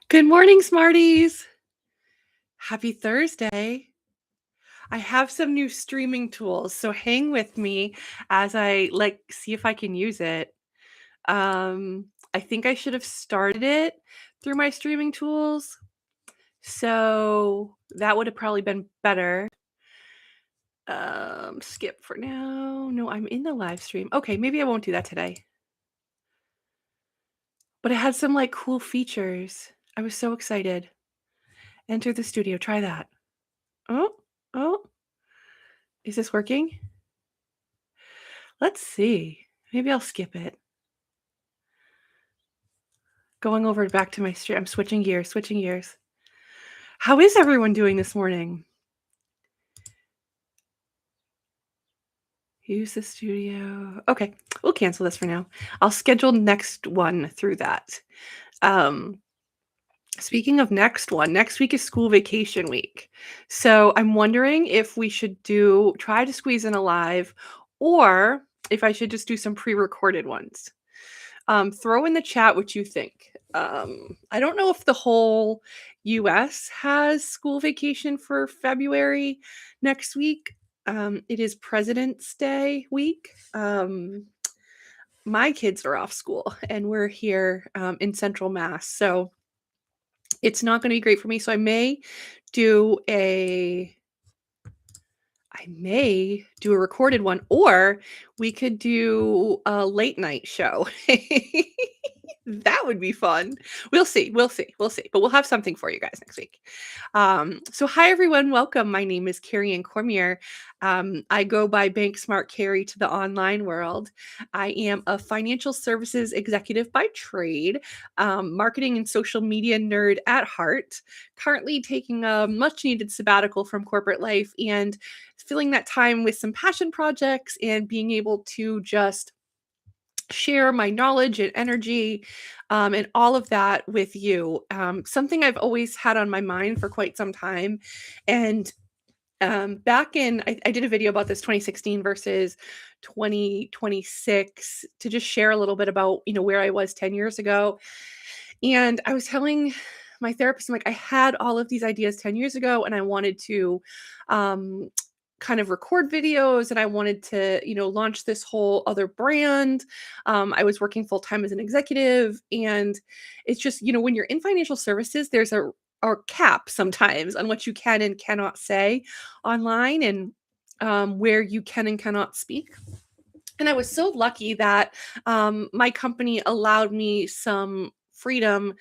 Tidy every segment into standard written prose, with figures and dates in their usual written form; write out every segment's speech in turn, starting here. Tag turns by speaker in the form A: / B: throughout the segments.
A: Good morning, Smarties. Happy Thursday. I have some new streaming tools, so hang with me as I see if I can use it. I think I should have started it through my streaming tools, so that would have probably been better. Skip for now. No, I'm in the live stream. Okay, maybe I won't do that today. But it had some cool features. I was so excited. Enter the studio. Try that. Oh, oh, is this working? Let's see. Maybe I'll skip it. Going over back to my stream. I'm switching gears. How is everyone doing this morning? Use the studio. Okay, we'll cancel this for now. I'll schedule next one through that. Speaking of next one, next week is school vacation week. So I'm wondering if we should try to squeeze in a live, or if I should just do some pre-recorded ones. Throw in the chat what you think. I don't know if the whole US has school vacation for February next week. It is President's Day week. My kids are off school and we're here in Central Mass. So it's not going to be great for me. So I may do a recorded one, or we could do a late night show. That would be fun. We'll see. But we'll have something for you guys next week. So hi everyone, welcome. My name is Carrie and Cormier. I go by Bank Smart Carrie to the online world. I am a financial services executive by trade, marketing and social media nerd at heart, currently taking a much needed sabbatical from corporate life and filling that time with some passion projects and being able to just share my knowledge and energy and all of that with you. Something I've always had on my mind for quite some time. And back in, I did a video about this 2016 versus 2026 to just share a little bit about, where I was 10 years ago. And I was telling my therapist, I'm like, I had all of these ideas 10 years ago and I wanted to kind of record videos and I wanted to, launch this whole other brand. I was working full time as an executive, and it's just, when you're in financial services, there's a cap sometimes on what you can and cannot say online, and where you can and cannot speak. And I was so lucky that my company allowed me some freedom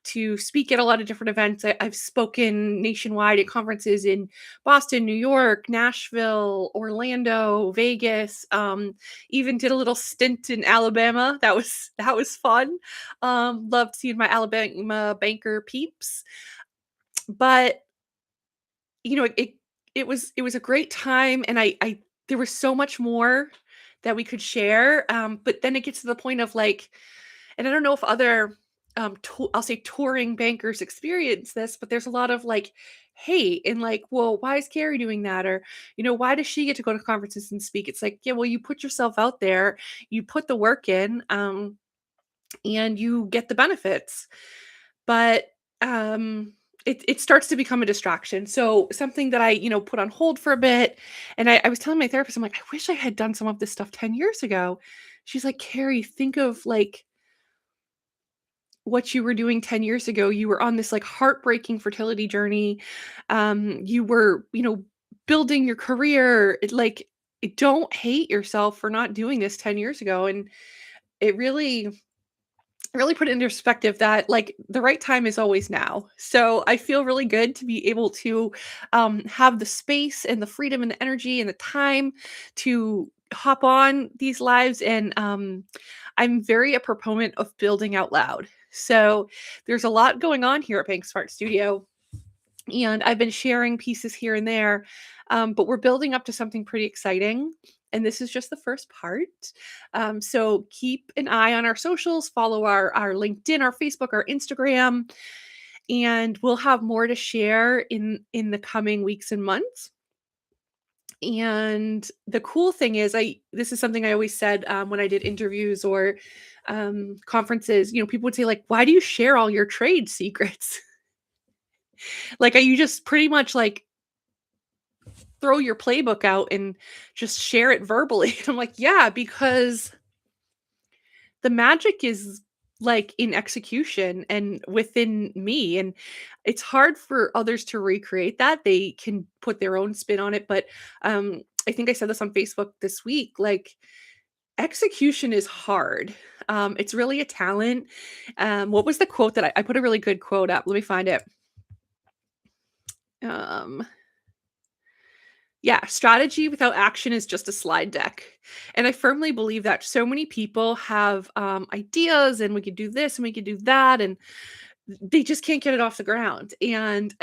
A: to speak at a lot of different events. I've spoken nationwide at conferences in Boston, New York, Nashville, Orlando, Vegas. Even did a little stint in Alabama. That was fun. Loved seeing my Alabama banker peeps. But it was a great time, and I there was so much more that we could share. But then it gets to the point of and I don't know if other I'll say touring bankers experience this, but there's a lot of hate and well, why is Carrie doing that? Or, why does she get to go to conferences and speak? It's yeah, well, you put yourself out there, you put the work in, and you get the benefits. But it starts to become a distraction. So something that I, put on hold for a bit. And I was telling my therapist, I'm like, I wish I had done some of this stuff 10 years ago. She's like, Carrie, think of what you were doing 10 years ago. You were on this heartbreaking fertility journey. You were, building your career. Don't hate yourself for not doing this 10 years ago. And it really put it into perspective that the right time is always now. So I feel really good to be able to have the space and the freedom and the energy and the time to hop on these lives. And I'm very a proponent of building out loud. So there's a lot going on here at Bank Smart Studio, and I've been sharing pieces here and there, but we're building up to something pretty exciting. And this is just the first part. So keep an eye on our socials, follow our LinkedIn, our Facebook, our Instagram, and we'll have more to share in the coming weeks and months. And the cool thing is, this is something I always said when I did interviews or conferences, people would say like, "Why do you share all your trade secrets?" Like, are you just pretty much like throw your playbook out and just share it verbally? And I'm like, "Yeah, because the magic is like in execution and within me, and it's hard for others to recreate that. They can put their own spin on it, but I think I said this on Facebook this week, like execution is hard. It's really a talent. What was the quote that I put a really good quote up? Let me find it. Um, yeah, strategy without action is just a slide deck. And I firmly believe that so many people have ideas and we could do this and we could do that. And they just can't get it off the ground. And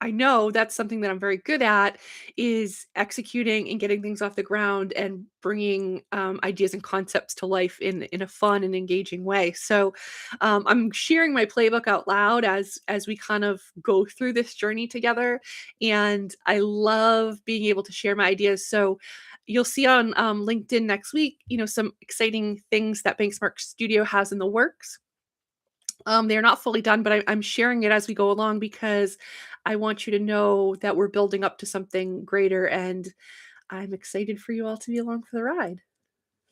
A: I know that's something that I'm very good at is executing and getting things off the ground and bringing ideas and concepts to life in a fun and engaging way. So I'm sharing my playbook out loud as we kind of go through this journey together, and I love being able to share my ideas. So you'll see on LinkedIn next week, some exciting things that Banksmart Studio has in the works. They're not fully done, but I'm sharing it as we go along because I want you to know that we're building up to something greater, and I'm excited for you all to be along for the ride.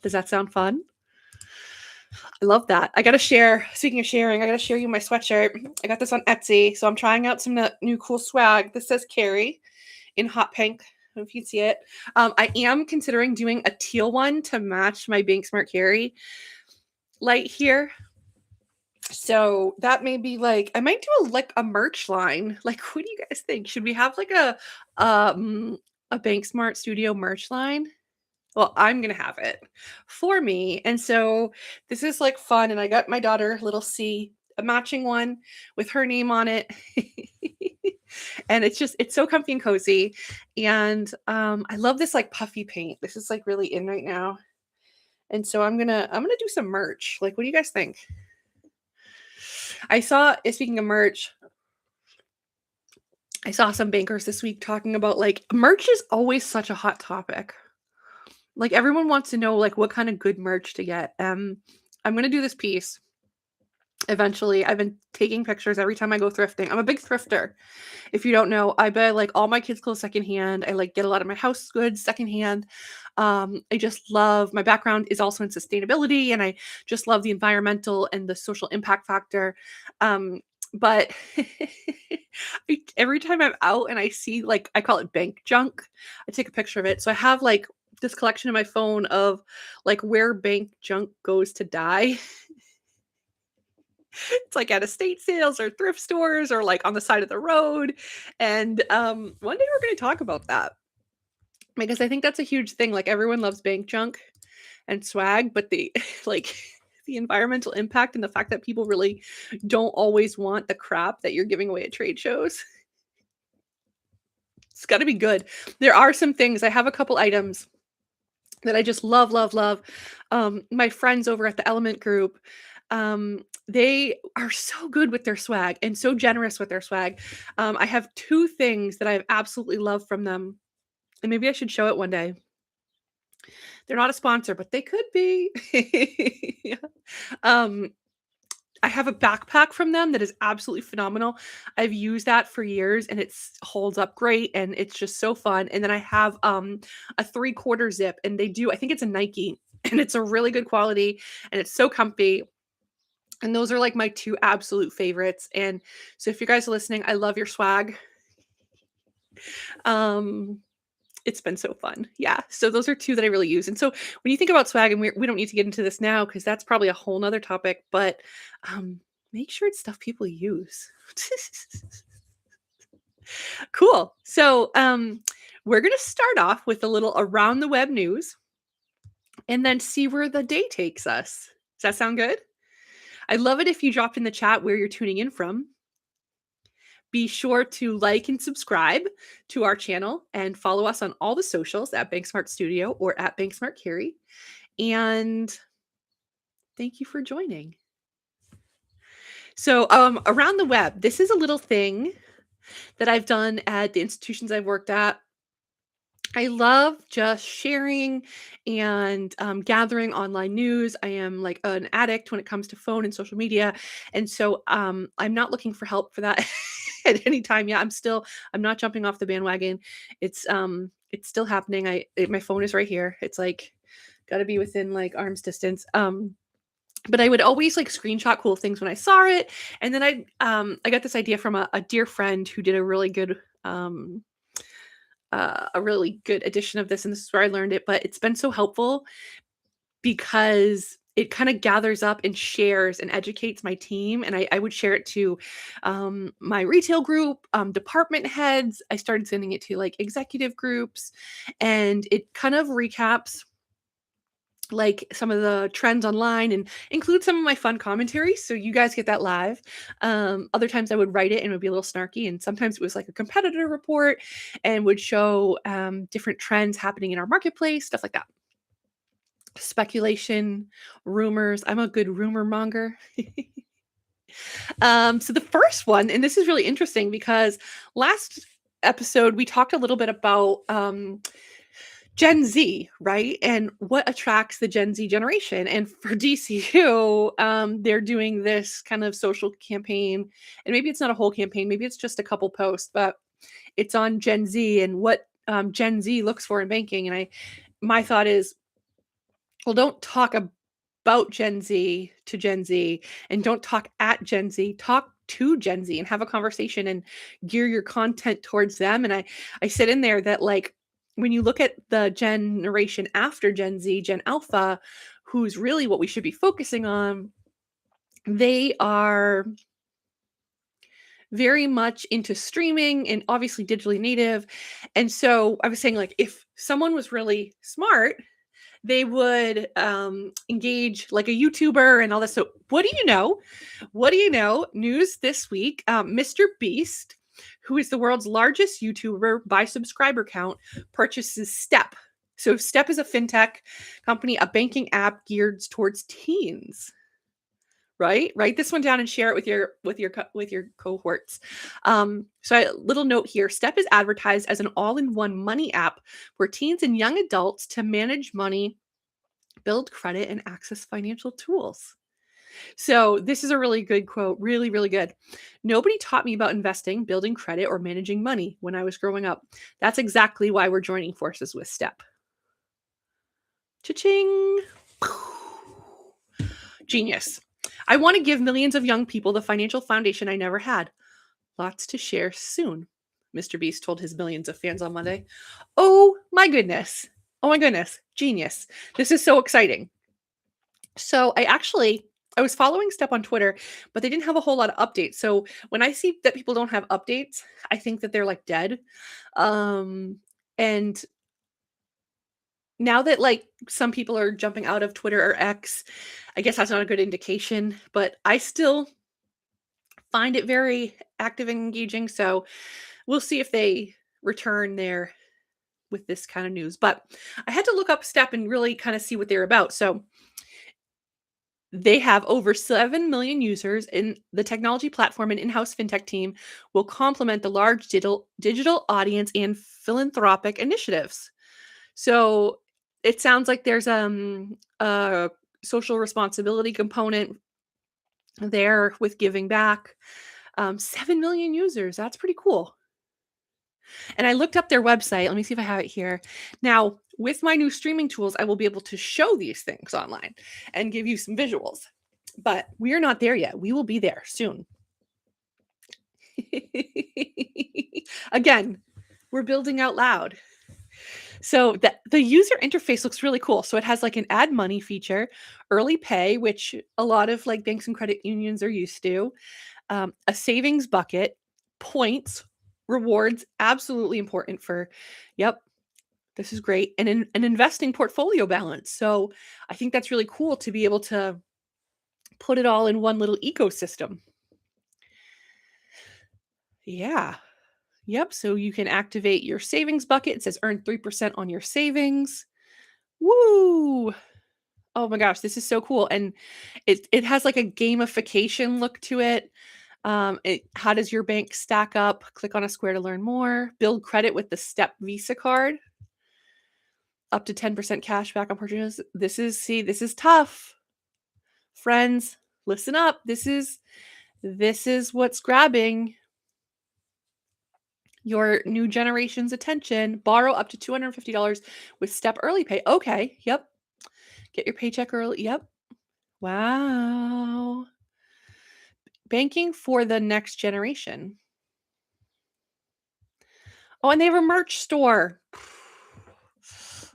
A: Does that sound fun? I love that. I gotta share. Speaking of sharing, I gotta share you my sweatshirt. I got this on Etsy, so I'm trying out some new cool swag. This says Carrie in hot pink. I don't know if you can see it. I am considering doing a teal one to match my Banksmart Carrie light here. So that may be like I might do a merch line. Like, what do you guys think? Should we have like a Bank Smart Studio merch line? Well, I'm gonna have it for me. And so this is like fun. And I got my daughter, little C, a matching one with her name on it. And it's so comfy and cozy. And I love this like puffy paint. This is like really in right now. And so I'm gonna do some merch. Like, what do you guys think? I saw, speaking of merch, I saw some bankers this week talking about like merch is always such a hot topic. Like everyone wants to know like what kind of good merch to get. I'm gonna do this piece eventually. I've been taking pictures every time I go thrifting. I'm a big thrifter. If you don't know, I buy like all my kids' clothes secondhand. I like get a lot of my house goods secondhand. I just love my background is also in sustainability, and I just love the environmental and the social impact factor. But every time I'm out and I see like I call it bank junk, I take a picture of it. So I have like this collection in my phone of like where bank junk goes to die. It's like at estate sales or thrift stores or like on the side of the road. And one day we're going to talk about that because I think that's a huge thing. Like everyone loves bank junk and swag, but the like the environmental impact and the fact that people really don't always want the crap that you're giving away at trade shows. It's got to be good. There are some things. I have a couple items that I just love, love, love. My friends over at the Element Group, they are so good with their swag and so generous with their swag. I have two things that I absolutely love from them, and maybe I should show it one day. They're not a sponsor, but they could be. Yeah. Um, I have a backpack from them that is absolutely phenomenal. I've used that for years and it's holds up great and it's just so fun. And then I have a 3/4 zip, and I think it's a Nike, and it's a really good quality and it's so comfy. And those are like my two absolute favorites. And so if you guys are listening, I love your swag. Um it's been so fun. Yeah. So those are two that I really use. And so when you think about swag, and we don't need to get into this now because that's probably a whole nother topic, but make sure it's stuff people use. Cool. So we're going to start off with a little around the web news and then see where the day takes us. Does that sound good? I'd love it if you dropped in the chat where you're tuning in from. Be sure to like and subscribe to our channel and follow us on all the socials at Banksmart Studio or at Banksmart Carrie. And thank you for joining. So around the web, this is a little thing that I've done at the institutions I've worked at. I love just sharing and gathering online news. I am like an addict when it comes to phone and social media, and so I'm not looking for help for that at any time. Yeah, I'm not jumping off the bandwagon. It's still happening. My phone is right here. It's like got to be within like arm's distance. But I would always like screenshot cool things when I saw it, and then I got this idea from a dear friend who did a really good edition of this, and this is where I learned it, but it's been so helpful because it kind of gathers up and shares and educates my team. And I would share it to my retail group, department heads. I started sending it to like executive groups, and it kind of recaps like some of the trends online and include some of my fun commentary so you guys get that live. Other times I would write it and it would be a little snarky, and sometimes it was like a competitor report and would show different trends happening in our marketplace, stuff like that. Speculation, rumors. I'm a good rumor monger. So the first one, and this is really interesting because last episode we talked a little bit about Gen Z, right? And what attracts the Gen Z generation. And for DCU, they're doing this kind of social campaign. And maybe it's not a whole campaign, maybe it's just a couple posts, but it's on Gen Z and what Gen Z looks for in banking. And my thought is, well, don't talk about Gen Z to Gen Z, and don't talk at Gen Z. Talk to Gen Z and have a conversation and gear your content towards them. And I said in there that like when you look at the generation after Gen Z, Gen Alpha, who's really what we should be focusing on, they are very much into streaming and obviously digitally native. And so I was saying like if someone was really smart, they would engage like a YouTuber and all this. So what do you know? What do you know? News this week, MrBeast, who is the world's largest YouTuber by subscriber count, purchases Step. So Step is a fintech company, a banking app geared towards teens. Right? Write this one down and share it with your cohorts. Little note here: Step is advertised as an all-in-one money app for teens and young adults to manage money, build credit, and access financial tools. So this is a really good quote, really, really good. Nobody taught me about investing, building credit, or managing money when I was growing up. That's exactly why we're joining forces with Step. Cha-ching! Genius. I want to give millions of young people the financial foundation I never had. Lots to share soon, MrBeast told his millions of fans on Monday. Oh my goodness. Oh my goodness. Genius. This is so exciting. So I was following Step on Twitter, but they didn't have a whole lot of updates. So when I see that people don't have updates, I think that they're like dead. And now that like some people are jumping out of Twitter or X, I guess that's not a good indication, but I still find it very active and engaging. So we'll see if they return there with this kind of news. But I had to look up Step and really kind of see what they're about. So they have over 7 million users, and the technology platform and in-house fintech team will complement the large digital audience and philanthropic initiatives. So it sounds like there's a social responsibility component there with giving back. 7 million users. That's pretty cool. And I looked up their website. Let me see if I have it here. Now, with my new streaming tools, I will be able to show these things online and give you some visuals. But we are not there yet. We will be there soon. Again, we're building out loud. So the user interface looks really cool. So it has like an add money feature, early pay, which a lot of like banks and credit unions are used to, a savings bucket, points, rewards, absolutely important for, yep, this is great, and an investing portfolio balance. So I think that's really cool to be able to put it all in one little ecosystem. Yeah. Yep. So you can activate your savings bucket. It says earn 3% on your savings. Woo! Oh my gosh, this is so cool. And it has like a gamification look to it. How does your bank stack up? Click on a square to learn more. Build credit with the Step Visa card. up to 10% cash back on purchases. This is tough. Friends, listen up. This is what's grabbing your new generation's attention. Borrow up to $250 with step early pay. Okay, yep. Get your paycheck early. Yep. Wow. Banking for the next generation. Oh, and they have a merch store.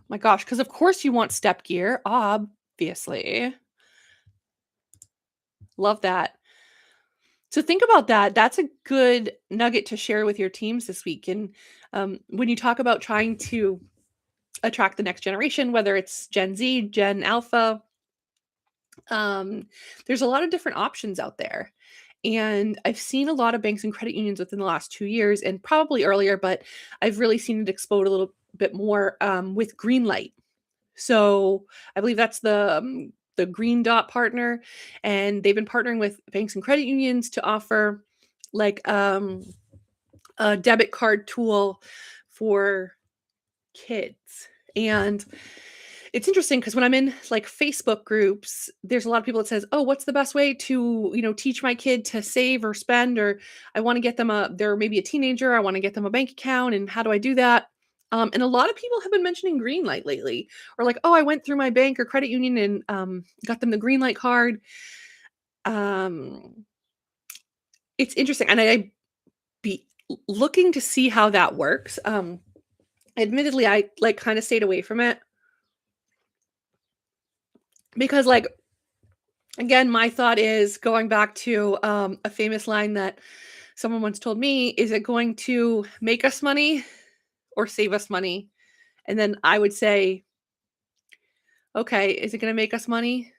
A: My gosh, because of course you want step gear, obviously. Love that. So think about that. That's a good nugget to share with your teams this week. And when you talk about trying to attract the next generation, whether it's Gen Z, Gen Alpha, there's a lot of different options out there. And I've seen a lot of banks and credit unions within the last 2 years and probably earlier, but I've really seen it explode a little bit more with Greenlight. So I believe that's the green dot partner, and they've been partnering with banks and credit unions to offer like a debit card tool for kids. And it's interesting because when I'm in like Facebook groups, there's a lot of people that says, "Oh, what's the best way to, teach my kid to save or spend?" Or I want to get them they're maybe a teenager, I want to get them a bank account, and how do I do that? And a lot of people have been mentioning Greenlight lately, or like, "Oh, I went through my bank or credit union and got them the Greenlight card." Um, it's interesting, and I be looking to see how that works. Admittedly, I like kind of stayed away from it because like again, my thought is going back to a famous line that someone once told me: "Is it going to make us money or save us money?" And then I would say, "Okay, is it going to make us money?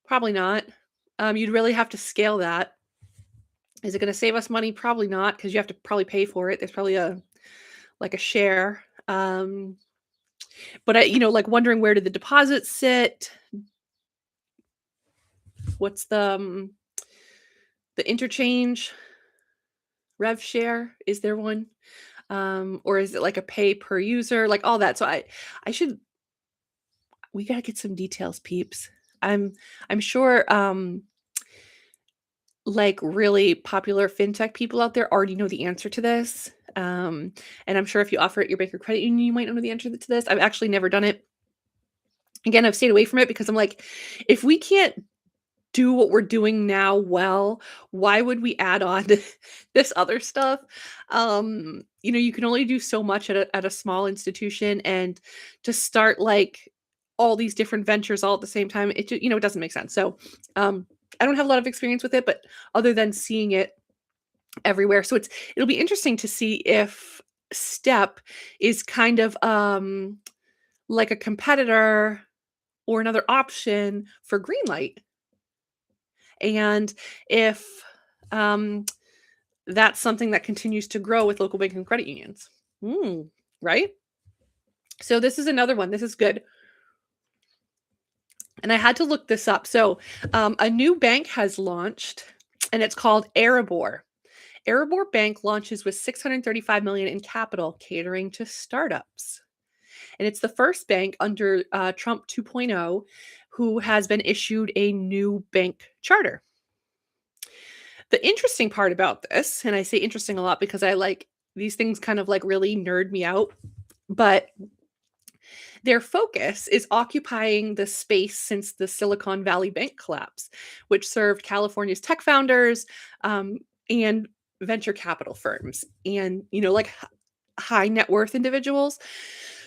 A: Probably not." You'd really have to scale that. Is it going to save us money? Probably not, because you have to probably pay for it. There's probably a like a share. But like wondering, where did the deposits sit? What's the interchange rev share? Is there one? Or is it like a pay per user? Like all that. So I should we gotta get some details, peeps. I'm sure like really popular fintech people out there already know the answer to this. And I'm sure if you offer it your bank or credit union, you might know the answer to this. I've actually never done it. Again, I've stayed away from it because I'm like, if we can't do what we're doing now well, why would we add on this other stuff? You can only do so much at a small institution, and to start like all these different ventures all at the same time, it doesn't make sense. So I don't have a lot of experience with it, but other than seeing it everywhere. So it'll be interesting to see if Step is kind of like a competitor or another option for Greenlight. And if um, that's something that continues to grow with local bank and credit unions. Right? So this is another one. This is good. And I had to look this up. So a new bank has launched, and it's called Erebor. Erebor Bank launches with 635 million in capital, catering to startups. And it's the first bank under Trump 2.0 who has been issued a new bank charter. The interesting part about this, and I say interesting a lot because I like these things kind of like really nerd me out, but their focus is occupying the space since the Silicon Valley Bank collapse, which served California's tech founders and venture capital firms and, like high net worth individuals.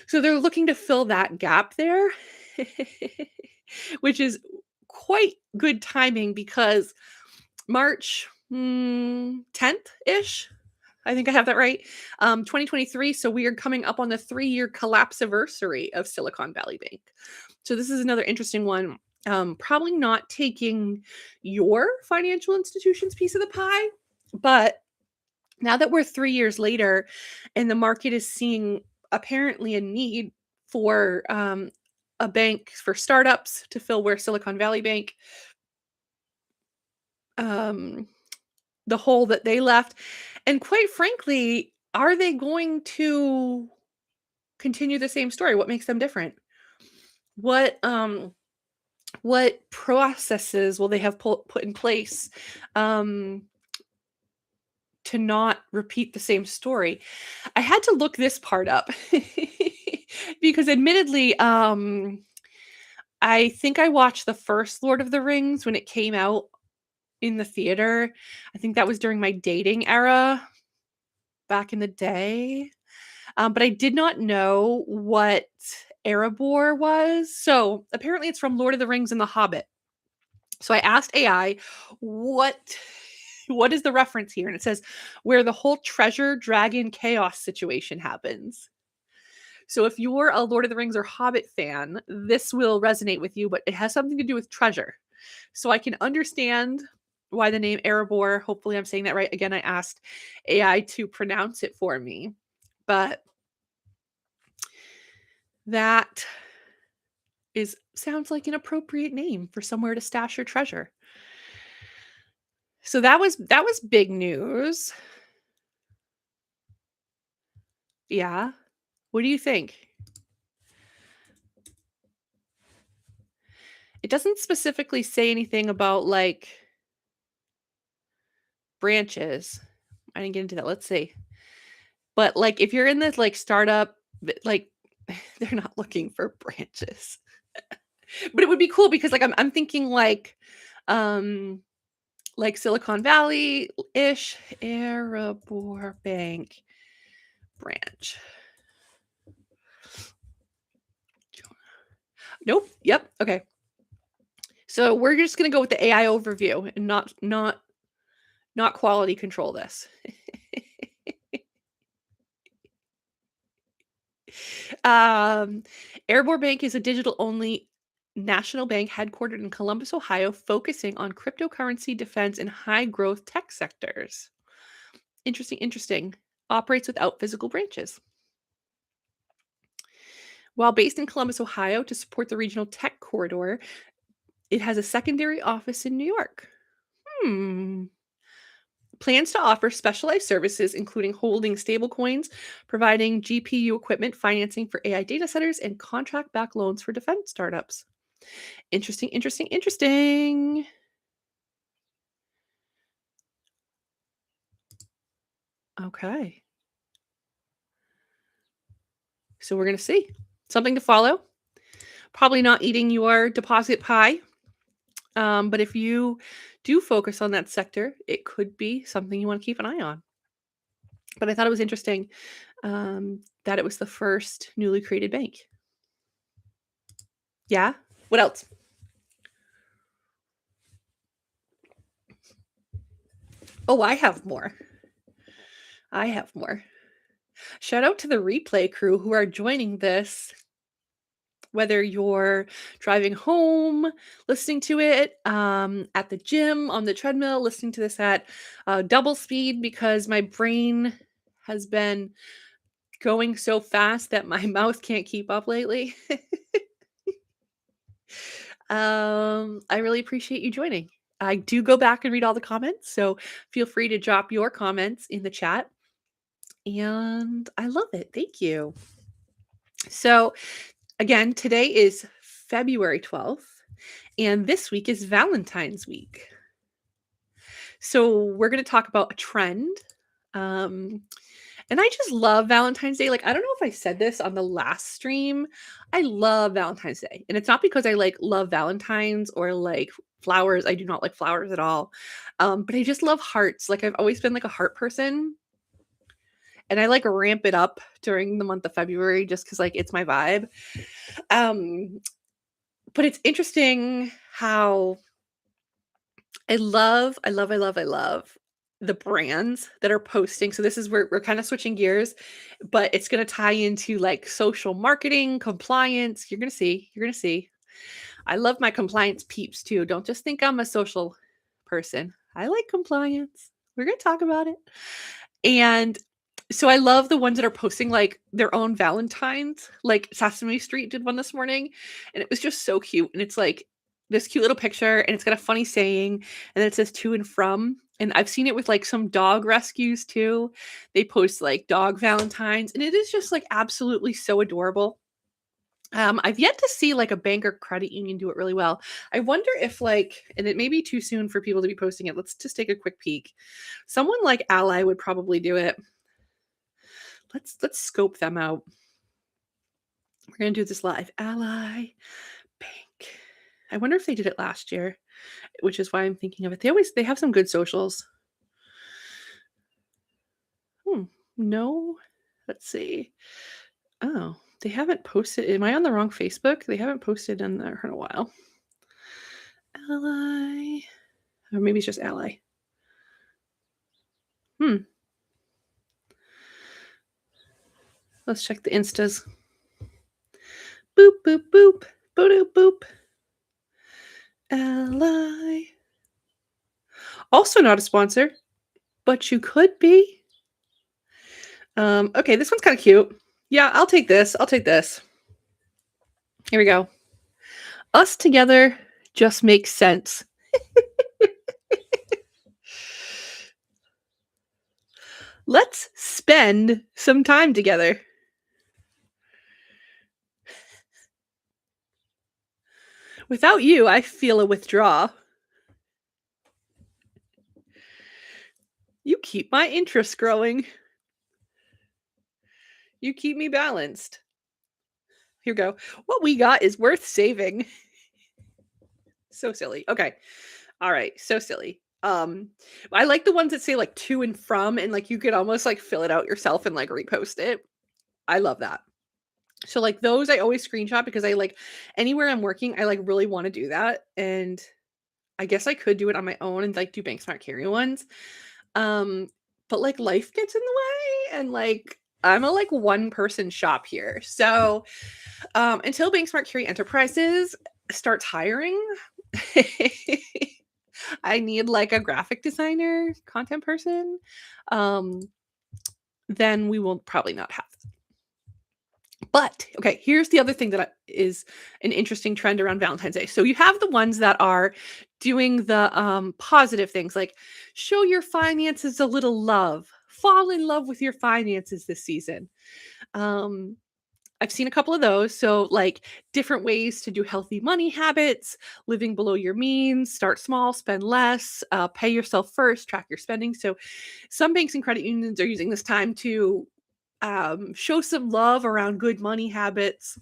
A: So they're looking to fill that gap there, which is quite good timing because March 10th-ish, I think I have that right, 2023, so we are coming up on the 3-year collapse-a-versary of Silicon Valley Bank. So this is another interesting one, probably not taking your financial institution's piece of the pie, but now that we're 3 years later and the market is seeing apparently a need for, a bank for startups to fill where Silicon Valley Bank the hole that they left. And quite frankly, are they going to continue the same story? What makes them different? What what processes will they have put in place um to not repeat the same story? I had to look this part up because admittedly, I think I watched the first Lord of the Rings when it came out in the theater. I think that was during my dating era back in the day. But I did not know what Erebor was. So apparently it's from Lord of the Rings and The Hobbit. So I asked AI, what what is the reference here? And it says where the whole treasure dragon chaos situation happens. So if you're a Lord of the Rings or Hobbit fan, this will resonate with you, but it has something to do with treasure. So I can understand why the name Erebor, hopefully I'm saying that right. Again, I asked AI to pronounce it for me, but that sounds like an appropriate name for somewhere to stash your treasure. So that was big news. Yeah. What do you think? It doesn't specifically say anything about like branches. I didn't get into that. Let's see. But like if you're in this like startup, like they're not looking for branches. But it would be cool because I'm thinking like Silicon Valley ish, Erebor Bank branch. Nope. Yep. Okay. So we're just gonna go with the AI overview and not quality control this. um, Erebor Bank is a digital-only national bank headquartered in Columbus, Ohio, focusing on cryptocurrency, defense, and high-growth tech sectors. Interesting, interesting. Operates without physical branches. While based in Columbus, Ohio, to support the regional tech corridor, it has a secondary office in New York. Plans to offer specialized services, including holding stablecoins, providing GPU equipment, financing for AI data centers, and contract-backed loans for defense startups. Interesting, interesting, interesting. Okay. So we're going to see. Something to follow. Probably not eating your deposit pie. But if you do focus on that sector, it could be something you want to keep an eye on. But I thought it was interesting that it was the first newly created bank. Yeah. What else? Oh, I have more. I have more. Shout out to the replay crew who are joining this. Whether you're driving home, listening to it, at the gym, on the treadmill, listening to this at double speed because my brain has been going so fast that my mouth can't keep up lately. I really appreciate you joining. I do go back and read all the comments, so feel free to drop your comments in the chat. And I love it. Thank you. So, again, today is February 12th, and this week is Valentine's week. So, we're going to talk about a trend. And I just love Valentine's Day. Like, I don't know if I said this on the last stream. I love Valentine's Day. And it's not because I like love Valentines or like flowers. I do not like flowers at all. But I just love hearts. Like I've always been like a heart person. And I like ramp it up during the month of February just because like it's my vibe. But it's interesting how I love the brands that are posting. So this is where we're kind of switching gears, but it's going to tie into like social marketing, compliance. You're going to see. You're going to see. I love my compliance peeps too. Don't just think I'm a social person. I like compliance. We're going to talk about it. And so I love the ones that are posting like their own Valentines. Like Sesame Street did one this morning, and it was just so cute. And it's like this cute little picture, and it's got a funny saying, and then it says to and from. And I've seen it with like some dog rescues too. They post like dog Valentines, and it is just like absolutely so adorable. I've yet to see like a bank or credit union do it really well. I wonder if like, and it may be too soon for people to be posting it. Let's just take a quick peek. Someone like Ally would probably do it. Let's scope them out. We're gonna do this live. Ally Bank. I wonder if they did it last year, which is why I'm thinking of it. They have some good socials. No. Let's see. Oh, they haven't posted. Am I on the wrong Facebook? They haven't posted in there in a while. Ally. Or maybe it's just Ally. Let's check the Instas. Boop, boop, boop. Boop, boop. Ally. Also not a sponsor, but you could be. Okay, this one's kind of cute. Yeah, I'll take this. Here we go. Us together just makes sense. Let's spend some time together. Without you, I feel a withdrawal. You keep my interest growing. You keep me balanced. Here we go. What we got is worth saving. So silly. Okay. All right. So silly. I like the ones that say like to and from, and like you could almost like fill it out yourself and like repost it. I love that. So like those I always screenshot because I like anywhere I'm working, I like really want to do that. And I guess I could do it on my own and like do Bank Smart Carry ones. But like life gets in the way, and like I'm a like one person shop here. So until Bank Smart Carry Enterprises starts hiring, I need like a graphic designer, content person. Then we will probably not have. But okay, here's the other thing that is an interesting trend around Valentine's Day. So you have the ones that are doing the positive things like show your finances a little love, fall in love with your finances this season. I've seen a couple of those. So, like different ways to do healthy money habits, living below your means, start small, spend less, pay yourself first, track your spending. So, some banks and credit unions are using this time to show some love around good money habits,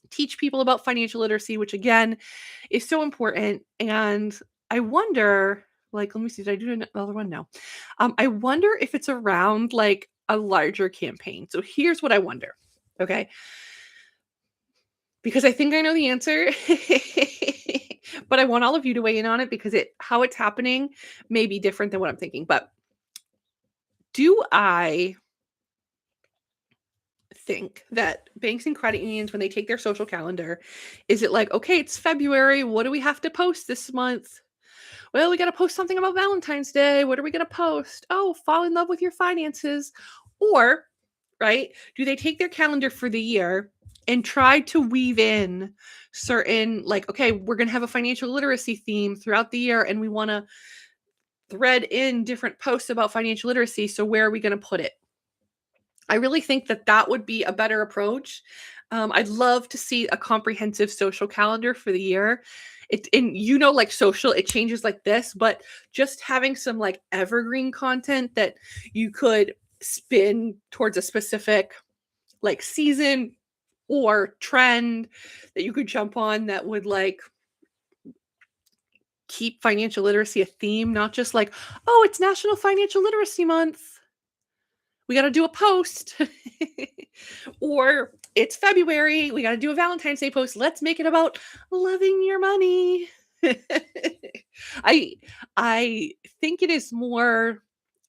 A: teach people about financial literacy, which again is so important. And I wonder, like, let me see, did I do another one? No. I wonder if it's around like a larger campaign. So, here's what I wonder. Okay. Because I think I know the answer, but I want all of you to weigh in on it because how it's happening may be different than what I'm thinking. But do I think that banks and credit unions, when they take their social calendar, is it like, okay, it's February. What do we have to post this month? Well, we got to post something about Valentine's Day. What are we going to post? Oh, fall in love with your finances. Or, right, do they take their calendar for the year and try to weave in certain, like, okay, we're going to have a financial literacy theme throughout the year, and we want to thread in different posts about financial literacy. So where are we going to put it? I really think that would be a better approach. I'd love to see a comprehensive social calendar for the year. Like social, it changes like this, but just having some like evergreen content that you could spin towards a specific like season or trend that you could jump on that would like keep financial literacy a theme, not just like, oh, it's National Financial Literacy Month, we got to do a post. Or it's February, we got to do a Valentine's Day post. Let's make it about loving your money. I think it is more,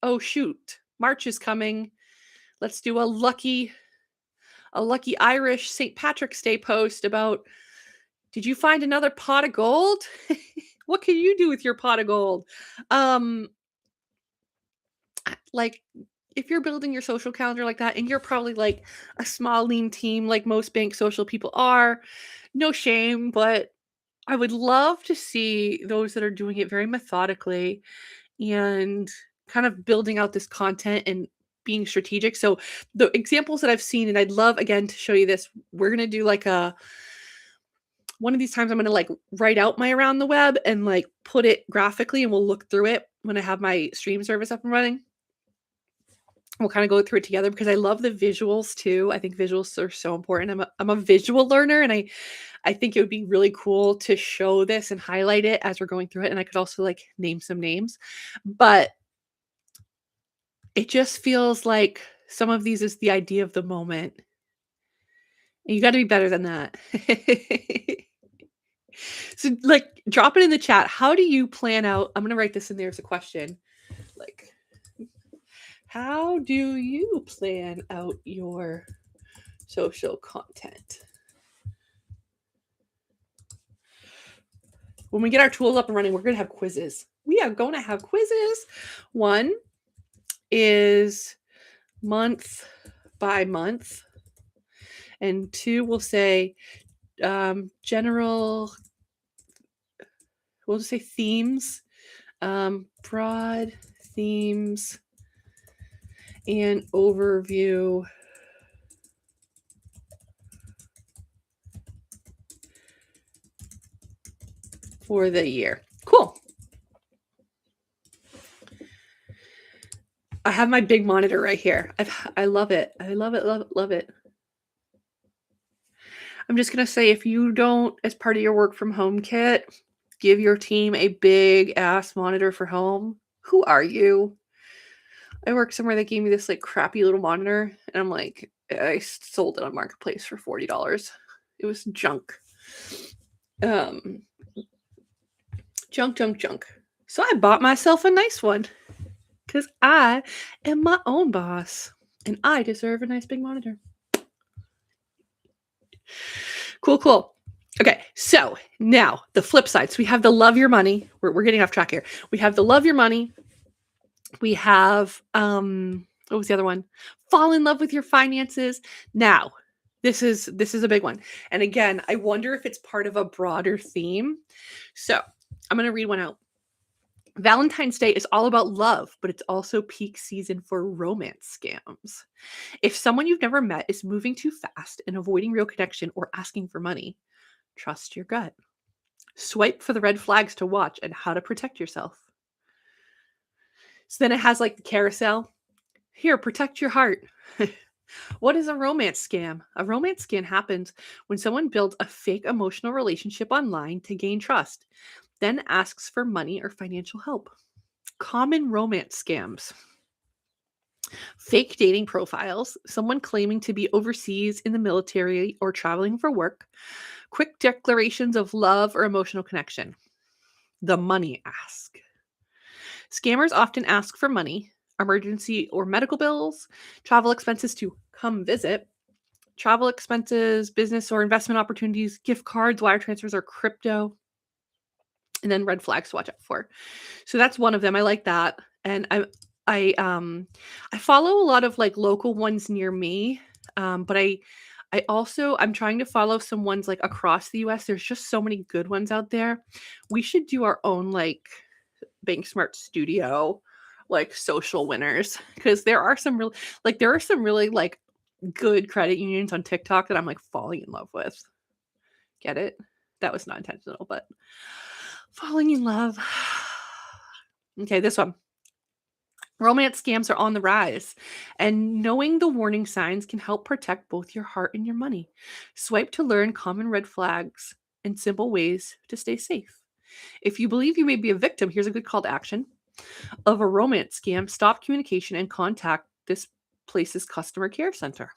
A: oh shoot, March is coming. Let's do a lucky Irish St. Patrick's Day post about, did you find another pot of gold? What can you do with your pot of gold? Like, if you're building your social calendar like that, and you're probably like a small, lean team, like most bank social people are, no shame, but I would love to see those that are doing it very methodically and kind of building out this content and being strategic. So the examples that I've seen, and I'd love again to show you this, we're gonna do like a one of these times I'm gonna like write out my around the web and like put it graphically and we'll look through it when I have my stream service up and running. We'll kind of go through it together because I love the visuals too. I think visuals are so important. I'm a visual learner and I think it would be really cool to show this and highlight it as we're going through it. And I could also like name some names, but it just feels like some of these is the idea of the moment. And you got to be better than that. So like drop it in the chat. How do you plan out? I'm going to write this in there as a question. Like, how do you plan out your social content? When we get our tools up and running, we're going to have quizzes. We are going to have quizzes. One is month by month. And two will say general, we'll just say themes, broad themes and overview for the year. Cool. I have my big monitor right here. I love it. I love it, love it, love it. I'm just going to say, if you don't, as part of your work from home kit, give your team a big ass monitor for home. Who are you? I work somewhere that gave me this like crappy little monitor, and I'm like, I sold it on Marketplace for $40. It was junk. Junk. So I bought myself a nice one because I am my own boss and I deserve a nice big monitor. Cool. Okay, so now the flip side. So we have the love your money. We're getting off track here. We have the love your money. We have what was the other one? Fall in love with your finances. Now, this is a big one. And again, I wonder if it's part of a broader theme. So I'm going to read one out. Valentine's Day is all about love, but it's also peak season for romance scams. If someone you've never met is moving too fast and avoiding real connection or asking for money, trust your gut. Swipe for the red flags to watch and how to protect yourself. So then it has like the carousel. Here, protect your heart. What is a romance scam? A romance scam happens when someone builds a fake emotional relationship online to gain trust, then asks for money or financial help. Common romance scams. Fake dating profiles, someone claiming to be overseas in the military or traveling for work, quick declarations of love or emotional connection. The money ask. Scammers often ask for money, emergency or medical bills, travel expenses to come visit, travel expenses, business or investment opportunities, gift cards, wire transfers, or crypto. And then red flags to watch out for. So that's one of them. I like that. And I follow a lot of like local ones near me. But I'm trying to follow some ones like across the US. There's just so many good ones out there. We should do our own like Bank Smart Studio like social winners, because there are some really like good credit unions on TikTok that I'm like falling in love with. Get it? That was not intentional, but falling in love. Okay, this one. Romance scams are on the rise, and knowing the warning signs can help protect both your heart and your money. Swipe to learn common red flags and simple ways to stay safe. If you believe you may be a victim, here's a good call to action of a romance scam. Stop communication and contact this place's customer care center.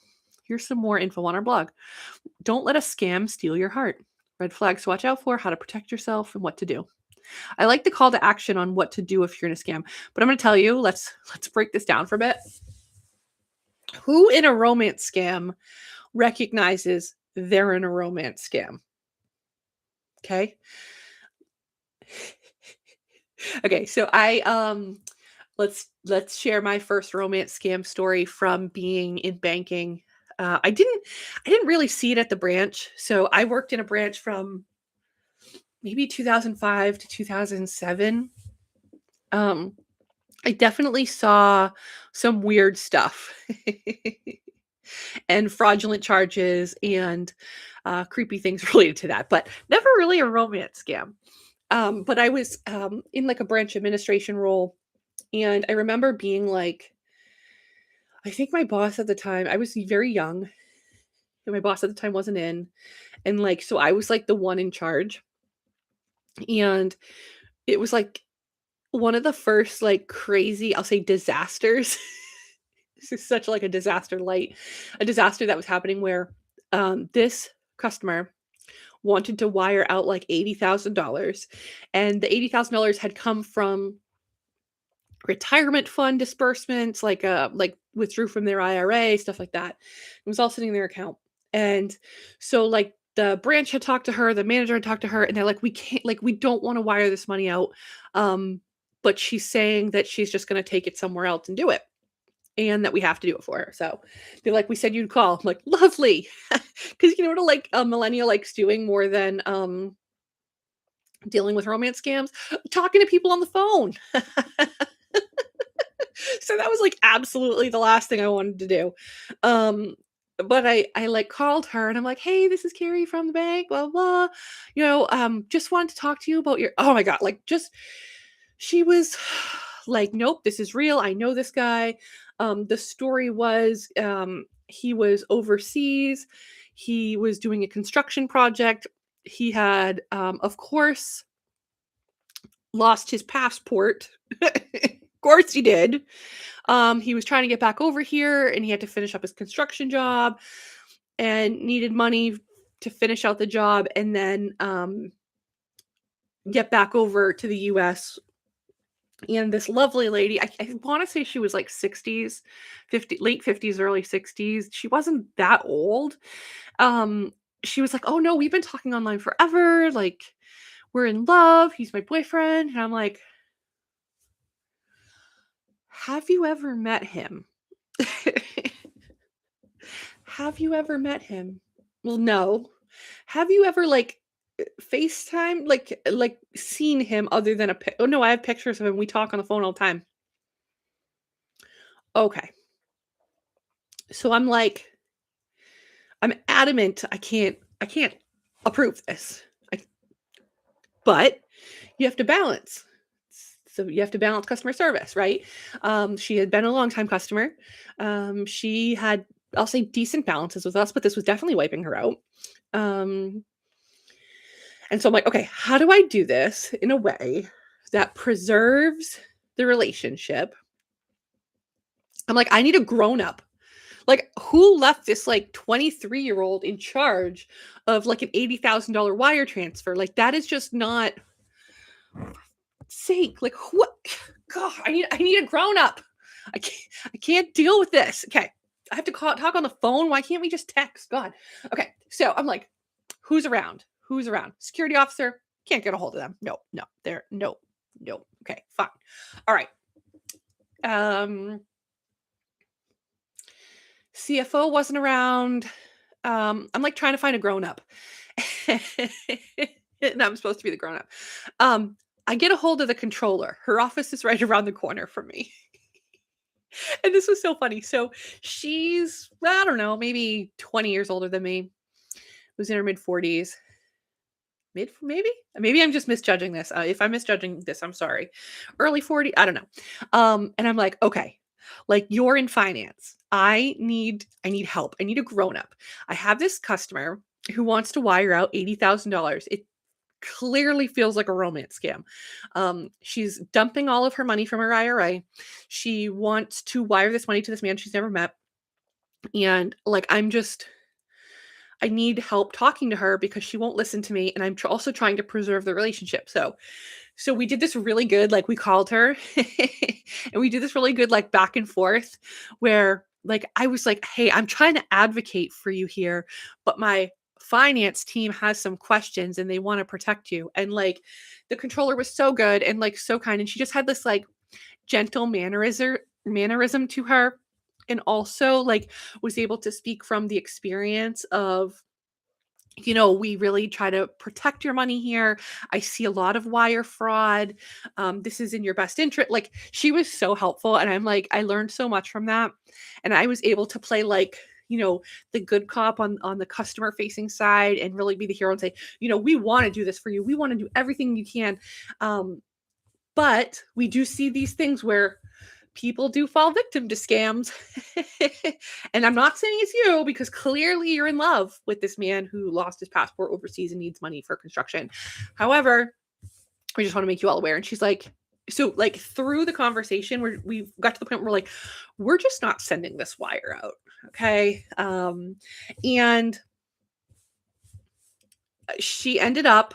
A: Here's some more info on our blog. Don't let a scam steal your heart. Red flags to watch out for, how to protect yourself, and what to do. I like the call to action on what to do if you're in a scam, but I'm going to tell you, let's break this down for a bit. Who in a romance scam recognizes they're in a romance scam? Okay. Okay, so let's share my first romance scam story from being in banking. I didn't really see it at the branch. So I worked in a branch from maybe 2005 to 2007. I definitely saw some weird stuff and fraudulent charges and creepy things related to that, but never really a romance scam. But I was in like a branch administration role, and I remember being like, I think my boss at the time, I was very young, and my boss at the time wasn't in, and like, so I was like the one in charge, and it was like one of the first like crazy, I'll say disasters. This is such like a disaster that was happening where this customer wanted to wire out like $80,000, and the $80,000 had come from retirement fund disbursements, like withdrew from their IRA, stuff like that. It was all sitting in their account. And so like the branch had talked to her, the manager had talked to her, and they're like, we can't, like, we don't want to wire this money out. But she's saying that she's just going to take it somewhere else and do it, and that we have to do it for her. So they're like, we said you'd call. I'm like, lovely. Because you know what like a millennial likes doing more than dealing with romance scams? Talking to people on the phone. So that was like absolutely the last thing I wanted to do. Um, but I like called her and I'm like, hey, this is Carrie from the bank, blah blah. Just wanted to talk to you about your oh my god, like just she was like, nope, this is real. I know this guy. The story was he was overseas, he was doing a construction project. He had of course lost his passport. Of course he did. He was trying to get back over here and he had to finish up his construction job and needed money to finish out the job and then get back over to the US. And this lovely lady, I want to say she was like 60s, 50, late 50s, early 60s. She wasn't that old. She was like, oh no, we've been talking online forever. Like, we're in love. He's my boyfriend. And I'm like, have you ever met him? Have you ever met him? Well, no. Have you ever like FaceTime, like seen him other than a oh no, I have pictures of him. We talk on the phone all the time. Okay. So I'm like, I'm adamant I can't approve this. I, but you have to balance. So you have to balance customer service, right? She had been a long time customer. She had, I'll say, decent balances with us, but this was definitely wiping her out. Um, and so I'm like, okay, how do I do this in a way that preserves the relationship? I'm like, I need a grown up. Like, who left this like 23-year-old in charge of like an $80,000 wire transfer? Like, that is just not sake. Like, what? God, I need a grown up. I can't deal with this. Okay. I have to talk on the phone. Why can't we just text? God. Okay. So I'm like, who's around? Who's around? Security officer. Can't get a hold of them. No, no, they're no, no. Okay, fine. All right. Um, CFO wasn't around. I'm like trying to find a grown up. And I'm supposed to be the grown up. I get a hold of the controller. Her office is right around the corner from me. And this was so funny. So she's, I don't know, maybe 20 years older than me. Was in her mid 40s. Maybe I'm just misjudging this. If I'm misjudging this, I'm sorry. Early 40, I don't know. And I'm like, okay, like you're in finance. I need help. I need a grown up. I have this customer who wants to wire out $80,000. It clearly feels like a romance scam. She's dumping all of her money from her IRA. She wants to wire this money to this man she's never met. And like, I need help talking to her because she won't listen to me. And I'm also trying to preserve the relationship. So we did this really good, like we called her and we did this really good, like back and forth where like, I was like, hey, I'm trying to advocate for you here, but my finance team has some questions and they want to protect you. And like the controller was so good and like so kind. And she just had this like gentle mannerism to her. And also like was able to speak from the experience of we really try to protect your money here. I see a lot of wire fraud. This is in your best interest. Like, she was so helpful. And I'm like, I learned so much from that. And I was able to play like, the good cop on the customer facing side and really be the hero and say, we want to do this for you. We want to do everything you can. But we do see these things where people do fall victim to scams. And I'm not saying it's you, because clearly you're in love with this man who lost his passport overseas and needs money for construction. However, we just want to make you all aware. And she's like, so like through the conversation where we got to the point where we're like, we're just not sending this wire out. Okay. And she ended up,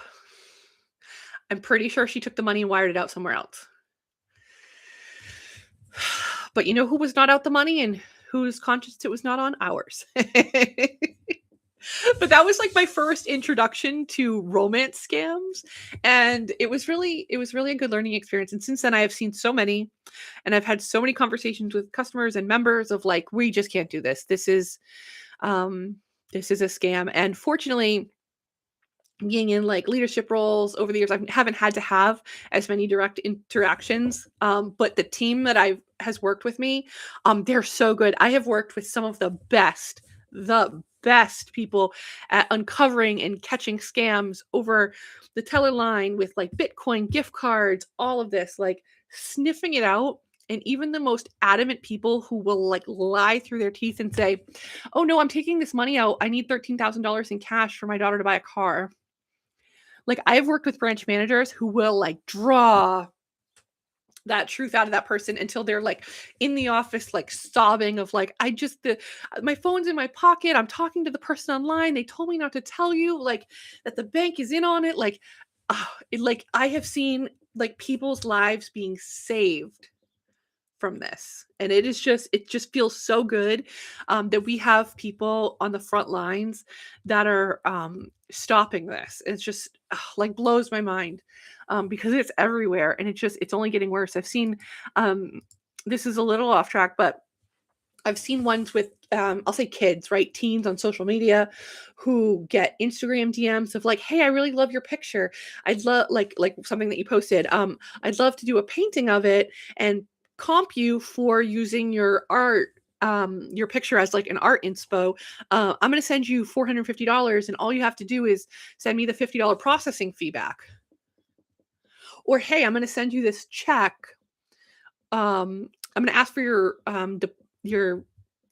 A: I'm pretty sure she took the money and wired it out somewhere else. But you know who was not out the money and whose conscience it was not on? Ours. But that was like my first introduction to romance scams. And it was really a good learning experience. And since then I have seen so many, and I've had so many conversations with customers and members of like, we just can't do this. This is a scam. And fortunately, being in like leadership roles over the years, I haven't had to have as many direct interactions. But the team that has worked with me, they're so good. I have worked with some of the best people at uncovering and catching scams over the teller line with like Bitcoin, gift cards, all of this, like sniffing it out. And even the most adamant people who will like lie through their teeth and say, oh no, I'm taking this money out. I need $13,000 in cash for my daughter to buy a car. Like, I've worked with branch managers who will like draw that truth out of that person until they're like in the office, like sobbing of like, my phone's in my pocket. I'm talking to the person online. They told me not to tell you like that the bank is in on it. Like, like I have seen like people's lives being saved from this. And it just feels so good that we have people on the front lines that are stopping this. It's just like blows my mind because it's everywhere and it's only getting worse. I've seen this is a little off track, but I've seen ones with I'll say kids, right? Teens on social media who get Instagram DMs of like, hey, I really love your picture. I'd love like something that you posted. I'd love to do a painting of it and comp you for using your art, your picture as like an art inspo. I'm going to send you $450 and all you have to do is send me the $50 processing fee back. Or, hey, I'm going to send you this check. I'm going to ask for your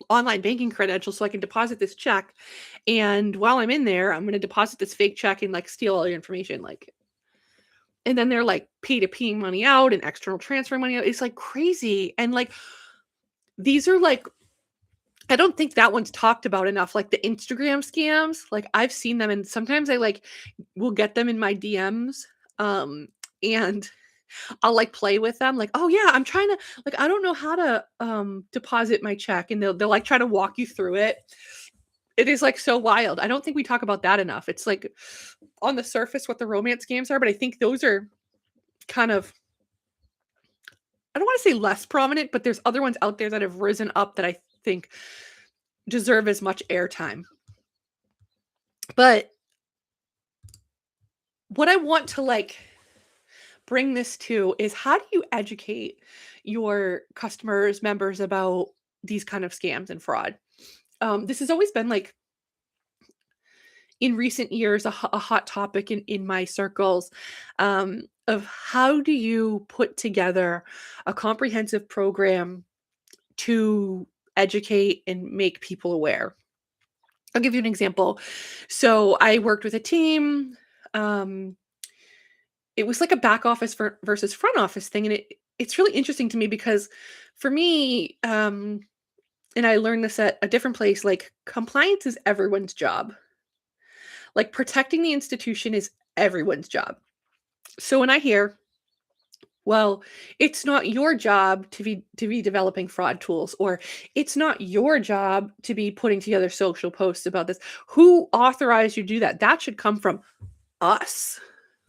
A: online banking credentials so I can deposit this check. And while I'm in there, I'm going to deposit this fake check and like steal all your information. Like, and then they're like P2P money out and external transfer money out. It's like crazy. And like, these are like, I don't think that one's talked about enough. Like the Instagram scams, like I've seen them and sometimes I like will get them in my DMs. And I'll like play with them like, oh yeah, I'm trying to like, I don't know how to deposit my check. And they'll like try to walk you through it. It is like so wild. I don't think we talk about that enough. It's like on the surface what the romance scams are, but I think those are kind of, I don't want to say less prominent, but there's other ones out there that have risen up that I think deserve as much airtime. But what I want to like bring this to is how do you educate your customers, members about these kind of scams and fraud? This has always been like in recent years a hot topic in my circles of how do you put together a comprehensive program to educate and make people aware. I'll give you an example. So I worked with a team. It was like a back office versus front office thing. And it's really interesting to me because for me, and I learned this at a different place, like compliance is everyone's job. Like protecting the institution is everyone's job. So when I hear, well, it's not your job to be developing fraud tools, or it's not your job to be putting together social posts about this. Who authorized you to do that? That should come from us.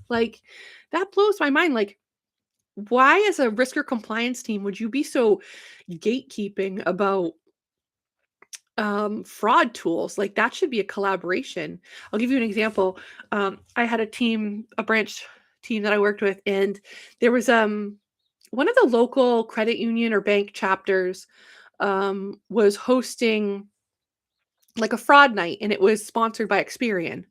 A: Like that blows my mind. Like, why as a risk or compliance team would you be so gatekeeping about fraud tools, like, that should be a collaboration. I'll give you an example. I had a branch team that I worked with, and there was, one of the local credit union or bank chapters, was hosting, like, a fraud night, and it was sponsored by Experian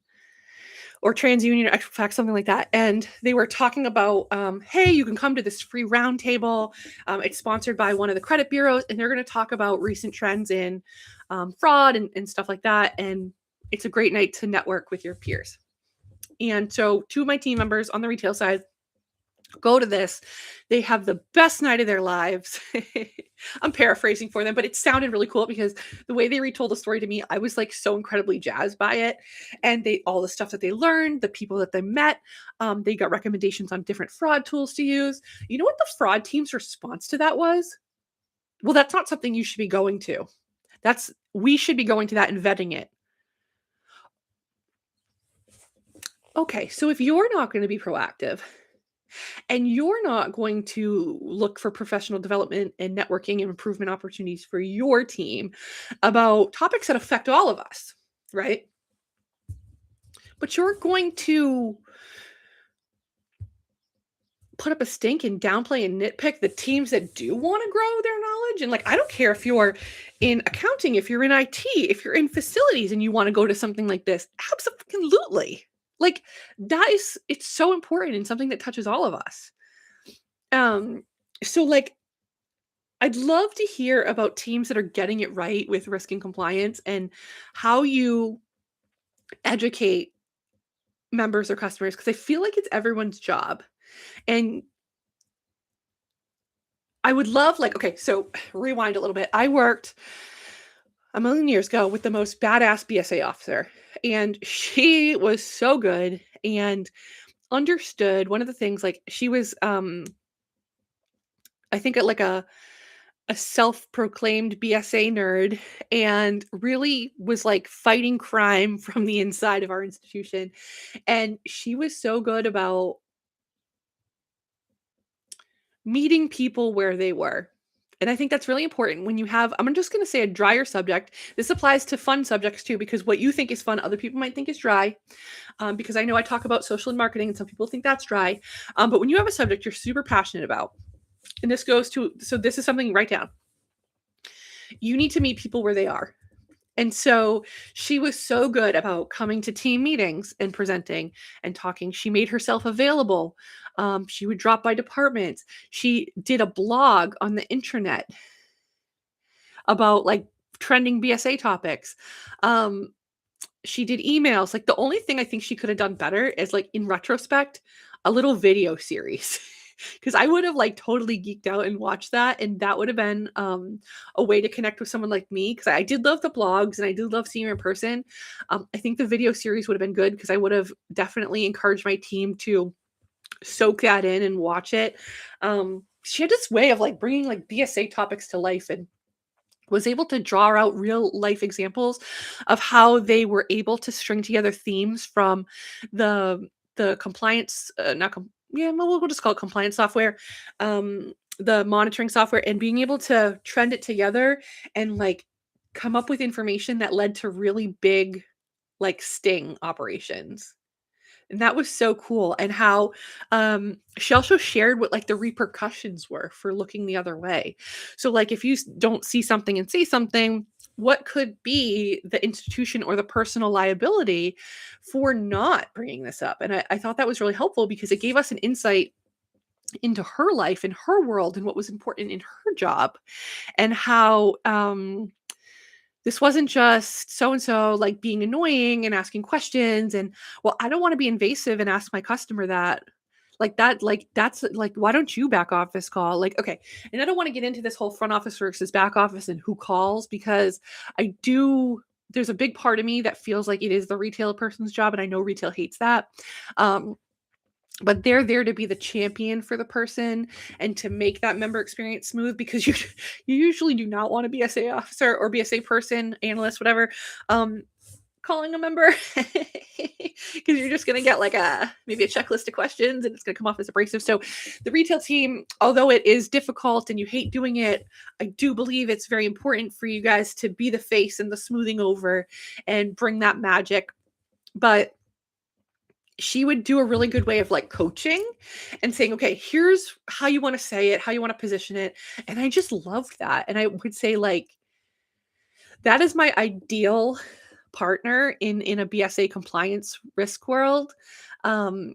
A: or TransUnion or Equifax, something like that. And they were talking about, hey, you can come to this free roundtable. It's sponsored by one of the credit bureaus, and they're going to talk about recent trends in fraud and stuff like that. And it's a great night to network with your peers. And so, two of my team members on the retail side go to this. They have the best night of their lives. I'm paraphrasing for them, but it sounded really cool because the way they retold the story to me, I was like so incredibly jazzed by it. And all the stuff that they learned, the people that they met, they got recommendations on different fraud tools to use. You know what the fraud team's response to that was? Well, that's not something you should be going to. We should be going to that and vetting it. Okay, so if you're not going to be proactive, and you're not going to look for professional development and networking and improvement opportunities for your team about topics that affect all of us, right? But you're going to put up a stink and downplay and nitpick the teams that do want to grow their knowledge. And like, I don't care if you're in accounting, if you're in IT, if you're in facilities and you want to go to something like this, absolutely. Like, it's so important and something that touches all of us. So like, I'd love to hear about teams that are getting it right with risk and compliance and how you educate members or customers, because I feel like it's everyone's job. And I would love, like, okay, so rewind a little bit. I worked a million years ago with the most badass BSA officer, and she was so good and understood one of the things. Like, she was I think like a self-proclaimed BSA nerd, and really was like fighting crime from the inside of our institution. And she was so good about meeting people where they were. And I think that's really important when you have, I'm just going to say, a drier subject. This applies to fun subjects too, because what you think is fun, other people might think is dry. Because I know I talk about social and marketing, and some people think that's dry. But when you have a subject you're super passionate about, and this goes to, so this is something you write down. You need to meet people where they are. And so she was so good about coming to team meetings and presenting and talking. She made herself available. She would drop by departments. She did a blog on the internet about like trending BSA topics. She did emails. Like, the only thing I think she could have done better is, like, in retrospect, a little video series. Because I would have like totally geeked out and watched that, and that would have been a way to connect with someone like me, because I did love the blogs and I did love seeing her in person. I think the video series would have been good, because I would have definitely encouraged my team to soak that in and watch it. She had this way of like bringing like BSA topics to life, and was able to draw out real life examples of how they were able to string together themes from the compliance, not com- yeah, we'll just call it compliance software, the monitoring software, and being able to trend it together and like come up with information that led to really big like sting operations. And that was so cool. And how she also shared what like the repercussions were for looking the other way. So like, if you don't see something and say something, what could be the institution or the personal liability for not bringing this up? And I thought that was really helpful, because it gave us an insight into her life and her world and what was important in her job, and how this wasn't just so and so like being annoying and asking questions, and, well, I don't want to be invasive and ask my customer that. That's like, why don't you back off this call? Like, okay. And I don't want to get into this whole front office versus back office and who calls, because there's a big part of me that feels like it is the retail person's job, and I know retail hates that. But they're there to be the champion for the person and to make that member experience smooth, because you usually do not want to be a BSA officer or BSA person, analyst, whatever, calling a member because you're just going to get like maybe a checklist of questions and it's going to come off as abrasive. So the retail team, although it is difficult and you hate doing it, I do believe it's very important for you guys to be the face and the smoothing over and bring that magic. But she would do a really good way of like coaching and saying, okay, here's how you want to say it, how you want to position it. And I just loved that. And I would say like that is my ideal partner in a BSA compliance risk world. Um,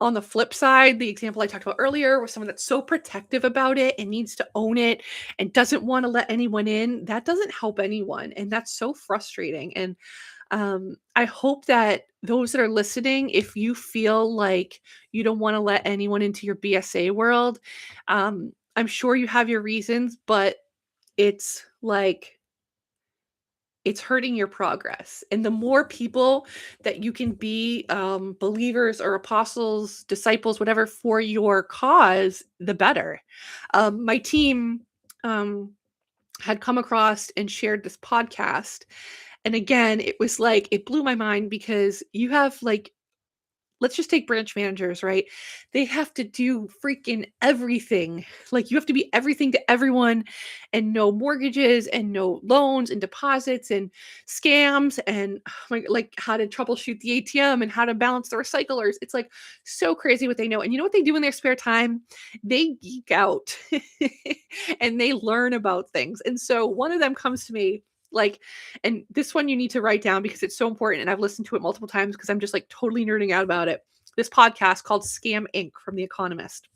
A: on the flip side, the example I talked about earlier was someone that's so protective about it and needs to own it and doesn't want to let anyone in. That doesn't help anyone. And that's so frustrating. And I hope that those that are listening, if you feel like you don't want to let anyone into your BSA world, I'm sure you have your reasons, but it's like it's hurting your progress. And the more people that you can be believers or apostles, disciples, whatever, for your cause, the better. My team had come across and shared this podcast. And again, it was like, it blew my mind because you have like let's just take branch managers, right? They have to do freaking everything. Like you have to be everything to everyone and know mortgages and know loans and deposits and scams and like how to troubleshoot the ATM and how to balance the recyclers. It's like so crazy what they know. And you know what they do in their spare time? They geek out and they learn about things. And so one of them comes to me like, and this one you need to write down because it's so important. And I've listened to it multiple times because I'm just like totally nerding out about it. This podcast called Scam Inc. from The Economist.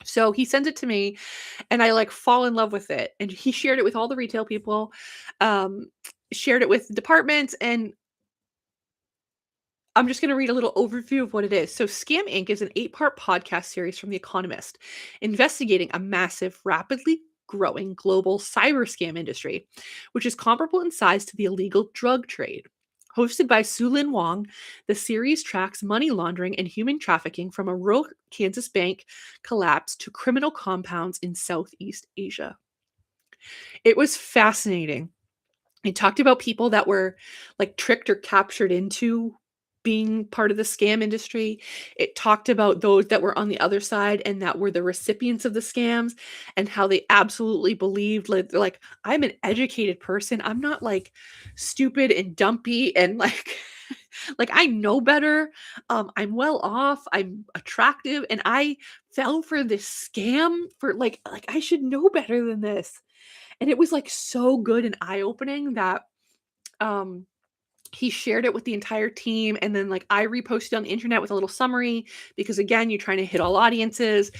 A: So he sends it to me and I like fall in love with it. And he shared it with all the retail people, shared it with departments. And I'm just going to read a little overview of what it is. So, Scam Inc. is an 8-part podcast series from The Economist investigating a massive, rapidly growing global cyber scam industry, which is comparable in size to the illegal drug trade. Hosted by Sulin Wong, the series tracks money laundering and human trafficking from a rural Kansas bank collapse to criminal compounds in Southeast Asia. It was fascinating. It talked about people that were like tricked or captured into being part of the scam industry. It talked about those that were on the other side and that were the recipients of the scams and how they absolutely believed like they're like, I'm an educated person. I'm not like stupid and dumpy and like like I know better. I'm well off. I'm attractive and I fell for this scam for like I should know better than this. And it was like so good and eye-opening that um he shared it with the entire team and then like I reposted on the internet with a little summary because again you're trying to hit all audiences.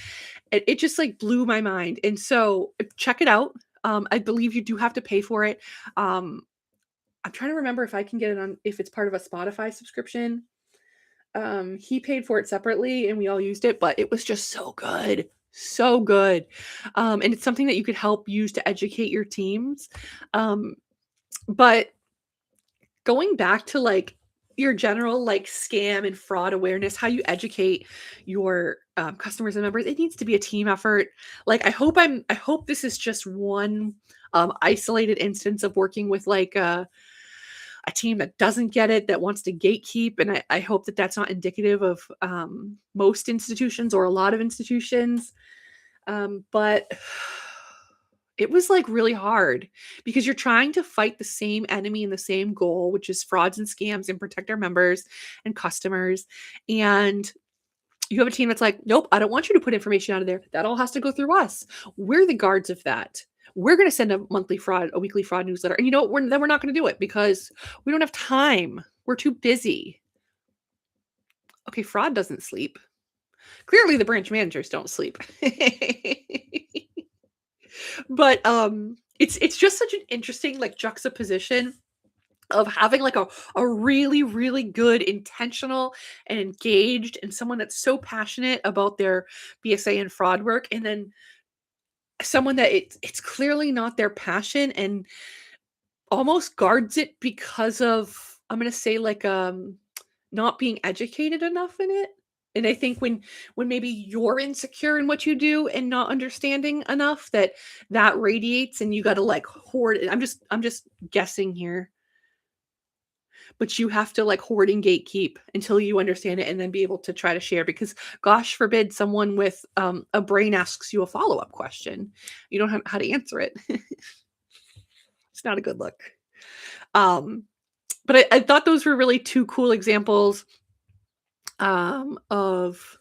A: It just like blew my mind. And so check it out. I believe you do have to pay for it. I'm trying to remember if I can get it on if it's part of a Spotify subscription. He paid for it separately and we all used it, but it was just so good. So good. And it's something that you could help use to educate your teams. But going back to like your general like scam and fraud awareness, how you educate your customers and members, it needs to be a team effort. Like I hope this is just one isolated instance of working with like a team that doesn't get it, that wants to gatekeep. And I hope that that's not indicative of most institutions or a lot of institutions. But it was like really hard because you're trying to fight the same enemy and the same goal, which is frauds and scams and protect our members and customers. And you have a team that's like, nope, I don't want you to put information out of there. That all has to go through us. We're the guards of that. We're going to send a weekly fraud newsletter. And you know what? We're not going to do it because we don't have time. We're too busy. Okay, fraud doesn't sleep. Clearly the branch managers don't sleep. But it's just such an interesting like juxtaposition of having like a really really good intentional and engaged and someone that's so passionate about their BSA and fraud work and then someone that it's clearly not their passion and almost guards it because of I'm going to say like not being educated enough in it. And I think when maybe you're insecure in what you do and not understanding enough that radiates and you got to like hoard it. I'm just guessing here. but you have to like hoard and gatekeep until you understand it and then be able to try to share because gosh forbid someone with a brain asks you a follow-up question. You don't have how to answer it. It's not a good look. Um, but I thought those were really two cool examples of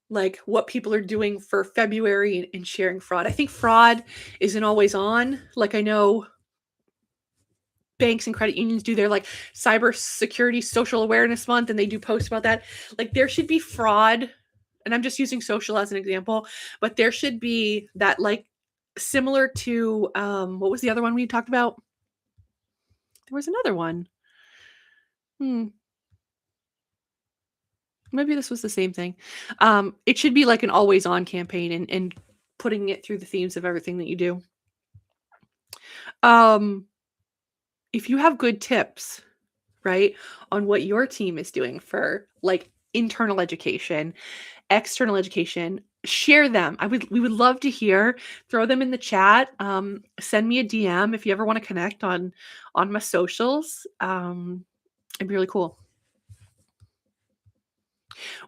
A: like what people are doing for February and sharing fraud. I think fraud isn't always on. Like I know banks and credit unions do their like cybersecurity social awareness month and they do posts about that. Like there should be fraud, and I'm just using social as an example, but there should be that like similar to what was the other one we talked about? There was another one. Maybe this was the same thing. It should be like an always on campaign and putting it through the themes of everything that you do. Um, if you have good tips, right, on what your team is doing for like internal education, external education, share them. We would love to hear. Throw them in the chat. Send me a DM if you ever want to connect on my socials. It'd be really cool.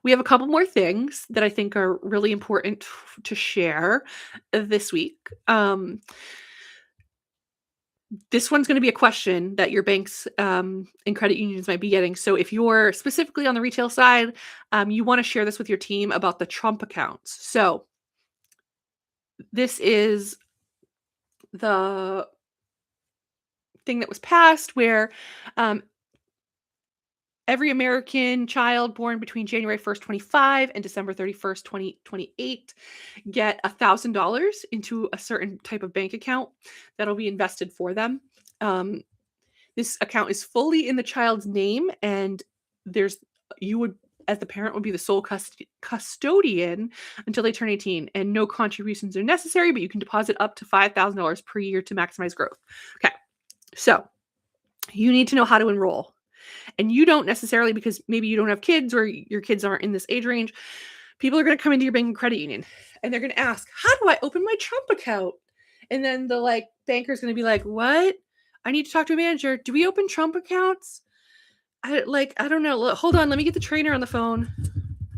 A: We have a couple more things that I think are really important to share this week. This one's going to be a question that your banks and credit unions might be getting. So if you're specifically on the retail side, you want to share this with your team about the Trump accounts. So this is the thing that was passed where every American child born between January 1st, 25 and December 31st, 2028 get $1,000 into a certain type of bank account that'll be invested for them. This account is fully in the child's name, and you would, as the parent, would be the sole custodian until they turn 18, and no contributions are necessary, but you can deposit up to $5,000 per year to maximize growth. Okay, so you need to know how to enroll. And you don't necessarily, because maybe you don't have kids or your kids aren't in this age range, people are going to come into your bank and credit union and they're going to ask, how do I open my Trump account? And then the like banker's going to be like, what? I need to talk to a manager. Do we open Trump accounts? I don't know. Hold on. Let me get the trainer on the phone.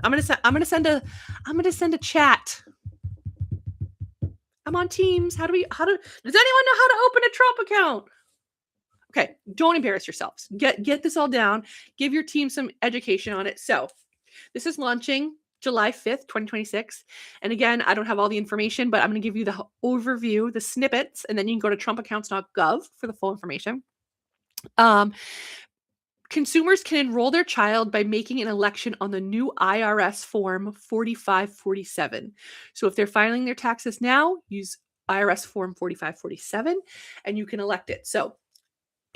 A: I'm going to send a chat. I'm on Teams. Does anyone know how to open a Trump account? Okay, don't embarrass yourselves. Get this all down. Give your team some education on it. So this is launching July 5th, 2026. And again, I don't have all the information, but I'm going to give you the overview, the snippets, and then you can go to trumpaccounts.gov for the full information. Consumers can enroll their child by making an election on the new IRS form 4547. So if they're filing their taxes now, use IRS form 4547 and you can elect it. So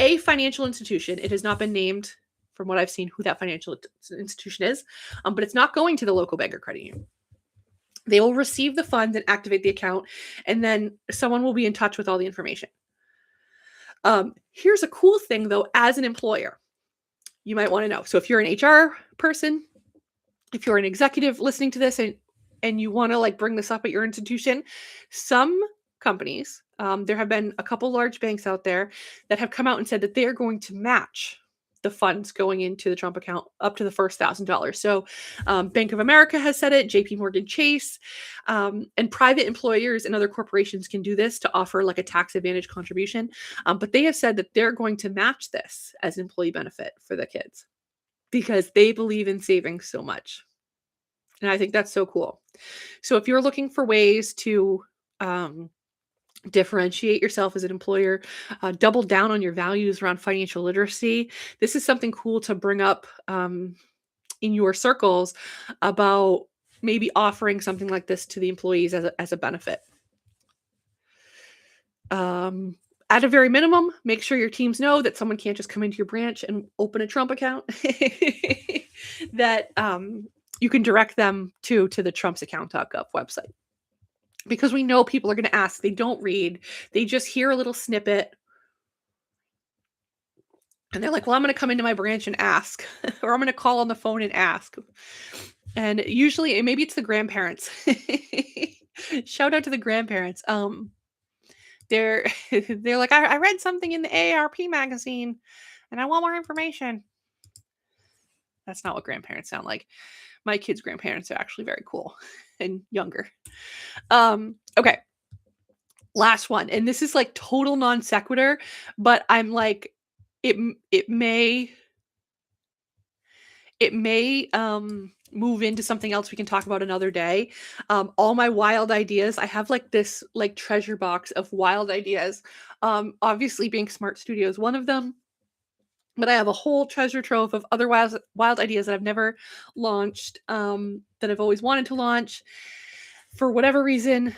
A: a financial institution, it has not been named from what I've seen who that financial institution is, but it's not going to the local bank or credit union. They will receive the funds and activate the account, and then someone will be in touch with all the information. Here's a cool thing though, as an employer, you might want to know. So if you're an HR person, if you're an executive listening to this and you want to like bring this up at your institution, some companies, there have been a couple large banks out there that have come out and said that they are going to match the funds going into the Trump account up to the first $1,000. So Bank of America has said it, JP Morgan Chase, and private employers and other corporations can do this to offer like a tax advantage contribution. But they have said that they're going to match this as an employee benefit for the kids because they believe in saving so much. And I think that's so cool. So if you're looking for ways to differentiate yourself as an employer, double down on your values around financial literacy, this is something cool to bring up in your circles about maybe offering something like this to the employees as a benefit. At a very minimum, make sure your teams know that someone can't just come into your branch and open a Trump account, that you can direct them to the trumpsaccount.gov website. Because we know people are going to ask. They don't read. They just hear a little snippet. And they're like, well, I'm going to come into my branch and ask. Or I'm going to call on the phone and ask. And usually, maybe it's the grandparents. Shout out to the grandparents. They're like, I read something in the AARP magazine. and I want more information. That's not what grandparents sound like. My kids' grandparents are actually very cool and younger. Okay. Last one. And this is like total non sequitur, but I'm like, it may move into something else we can talk about another day. All my wild ideas, I have like this like treasure box of wild ideas. Obviously being Smart Studio is one of them, but I have a whole treasure trove of other wild ideas that I've never launched, that I've always wanted to launch. For whatever reason,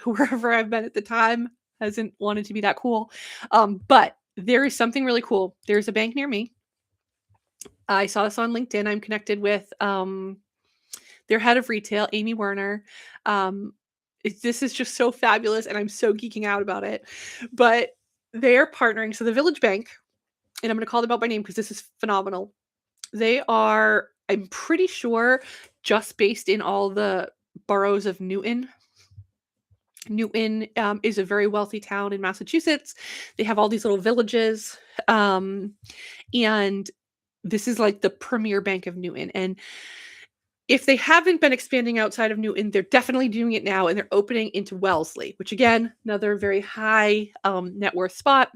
A: wherever I've been at the time hasn't wanted to be that cool. But there is something really cool. There's a bank near me. I saw this on LinkedIn. I'm connected with their head of retail, Amy Werner. This is just so fabulous, and I'm so geeking out about it. But they're partnering. So the Village Bank, and I'm going to call them out by name because this is phenomenal. They are, I'm pretty sure, just based in all the boroughs of Newton. Newton is a very wealthy town in Massachusetts. They have all these little villages. And this is like the premier bank of Newton. And if they haven't been expanding outside of Newton, they're definitely doing it now. And they're opening into Wellesley, which again, another very high net worth spot.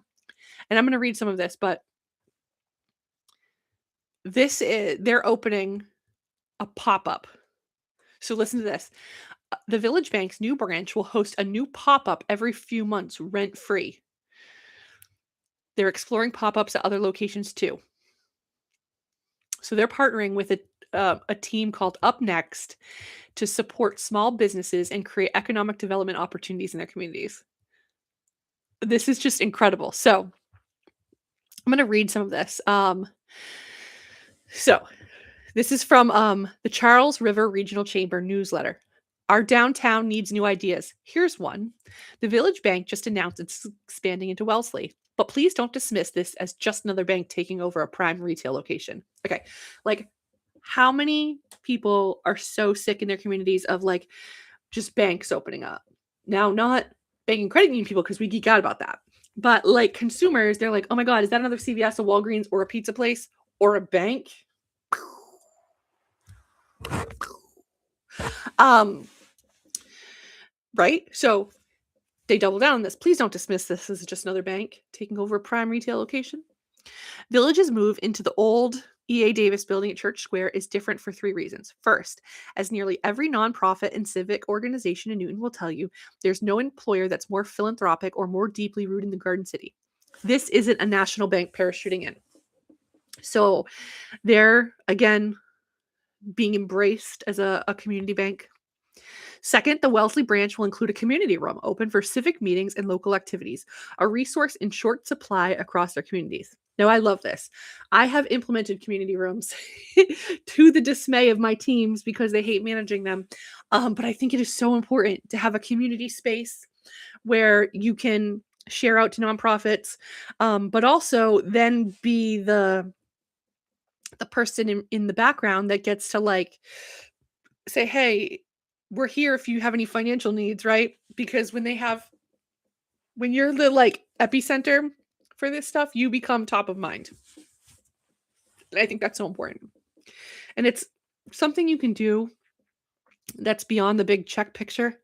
A: And I'm going to read some of this, but they're opening a pop-up. So listen to this. The Village Bank's new branch will host a new pop-up every few months, rent-free. They're exploring pop-ups at other locations too. So they're partnering with a team called Up Next to support small businesses and create economic development opportunities in their communities. This is just incredible. So I'm going to read some of this. So this is from the Charles River Regional Chamber newsletter. Our downtown needs new ideas. Here's one. The Village Bank just announced it's expanding into Wellesley, but please don't dismiss this as just another bank taking over a prime retail location. Okay, like how many people are so sick in their communities of like just banks opening up? Now, not bank and credit union people because we geek out about that, but like consumers, they're like, oh my God, is that another CVS, a Walgreens, or a pizza place, or a bank? Right? So they double down on this. Please don't dismiss this as just another bank taking over a prime retail location. Village's move into the old E.A. Davis building at Church Square is different for 3 reasons. First, as nearly every nonprofit and civic organization in Newton will tell you, there's no employer that's more philanthropic or more deeply rooted in the Garden City. This isn't a national bank parachuting in. So they're, again, being embraced as a community bank. Second, the Wellesley branch will include a community room open for civic meetings and local activities, a resource in short supply across their communities. Now, I love this. I have implemented community rooms to the dismay of my teams because they hate managing them. But I think it is so important to have a community space where you can share out to nonprofits, but also then be the person in the background that gets to like say, hey, we're here if you have any financial needs, right? Because when you're the like epicenter for this stuff, you become top of mind. And I think that's so important. And it's something you can do that's beyond the big check picture.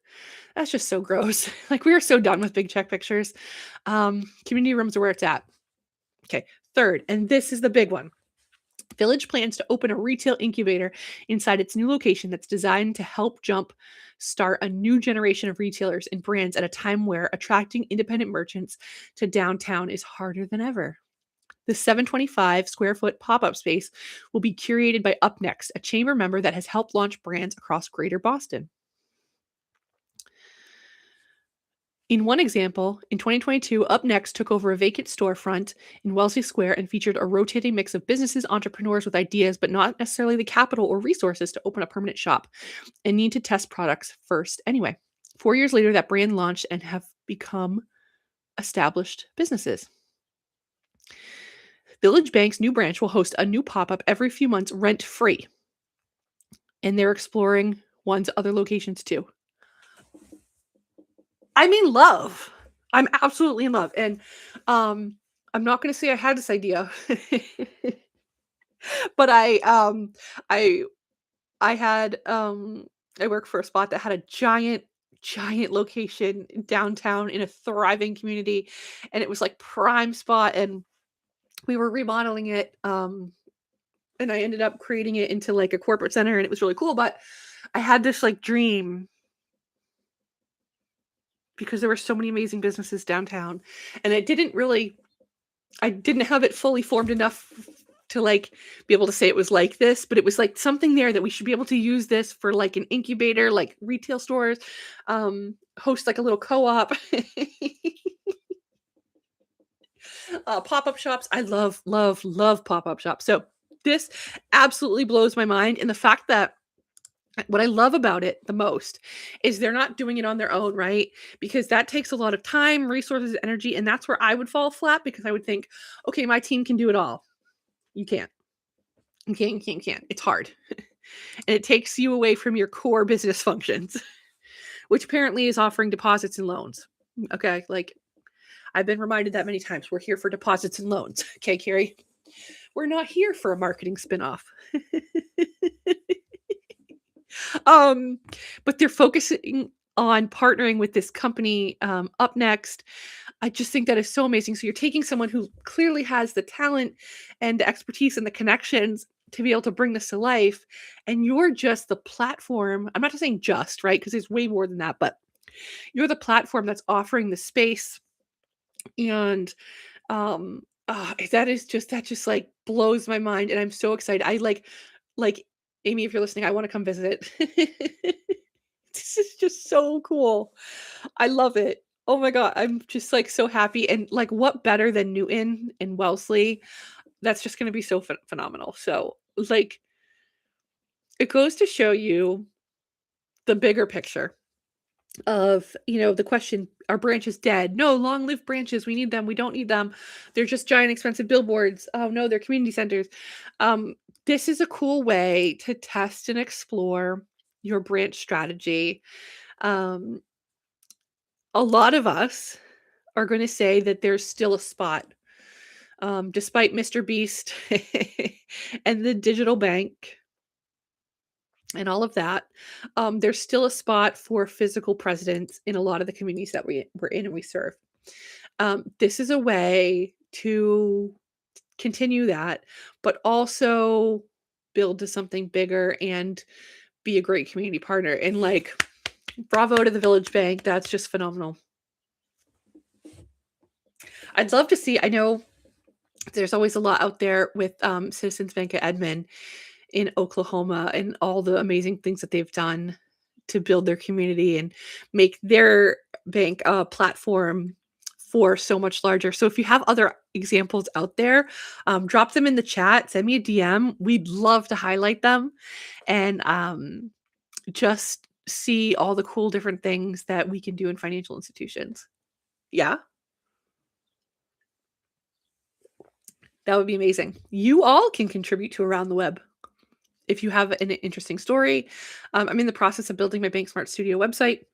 A: That's just so gross. Like we are so done with big check pictures. Community rooms are where it's at. Okay. Third, and this is the big one. Village plans to open a retail incubator inside its new location that's designed to help start a new generation of retailers and brands at a time where attracting independent merchants to downtown is harder than ever. The 725 square foot pop-up space will be curated by Up Next, a chamber member that has helped launch brands across Greater Boston. In one example, in 2022, Up Next took over a vacant storefront in Wellesley Square and featured a rotating mix of businesses, entrepreneurs with ideas, but not necessarily the capital or resources to open a permanent shop and need to test products first anyway. 4 years later, that brand launched and have become established businesses. Village Bank's new branch will host a new pop-up every few months rent-free. And they're exploring one's other locations too. I'm in love. I'm absolutely in love. And I'm not gonna say I had this idea, but I I had, I worked for a spot that had a giant location downtown in a thriving community, and it was, like, prime spot, and we were remodeling it, and I ended up creating it into, like, a corporate center, and it was really cool, but I had this, like, dream because there were so many amazing businesses downtown, and I didn't have it fully formed enough to, like, be able to say it was like this, but it was, like, something there that we should be able to use this for, like, an incubator, like, retail stores, host, like, a little co-op, pop-up shops. I love, love, love pop-up shops. So, this absolutely blows my mind, and the fact that what I love about it the most is they're not doing it on their own, right? Because that takes a lot of time, resources, energy, and that's where I would fall flat because I would think, "Okay, my team can do it all." You can't. You can't. It's hard. And it takes you away from your core business functions, which apparently is offering deposits and loans. Okay, like, I've been reminded that many times. We're here for deposits and loans. Okay, Carrie? We're not here for a marketing spinoff. Um, but they're focusing on partnering with this company, Up Next. I just think that is so amazing. So you're taking someone who clearly has the talent and the expertise and the connections to be able to bring this to life, and you're just the platform. I'm not just saying just, right? Because there's way more than that, but you're the platform that's offering the space and that just like blows my mind and I'm so excited. Like Amy, if you're listening, I want to come visit. This is just so cool. I love it. Oh my god, I'm just like so happy and like what better than Newton and Wellesley? That's just going to be so phenomenal. So, like it goes to show you the bigger picture of, the question, "Are branches dead?" No, long live branches. We need them. We don't need them. They're just giant expensive billboards. Oh no, they're community centers. Um, this is a cool way to test and explore your branch strategy. Um, a lot of us are going to say that there's still a spot, despite MrBeast and the digital bank and all of that. There's still a spot for physical presence in a lot of the communities that we're in and we serve. This is a way to continue that, but also build to something bigger and be a great community partner. And like, bravo to the Village Bank. That's just phenomenal. I'd love to see, I know there's always a lot out there with Citizens Bank of Edmond in Oklahoma and all the amazing things that they've done to build their community and make their bank a platform for so much larger. So if you have other examples out there, drop them in the chat, send me a DM. We'd love to highlight them and just see all the cool different things that we can do in financial institutions. Yeah, that would be amazing. You all can contribute to Around the Web. If you have an interesting story, I'm in the process of building my Bank Smart Studio website.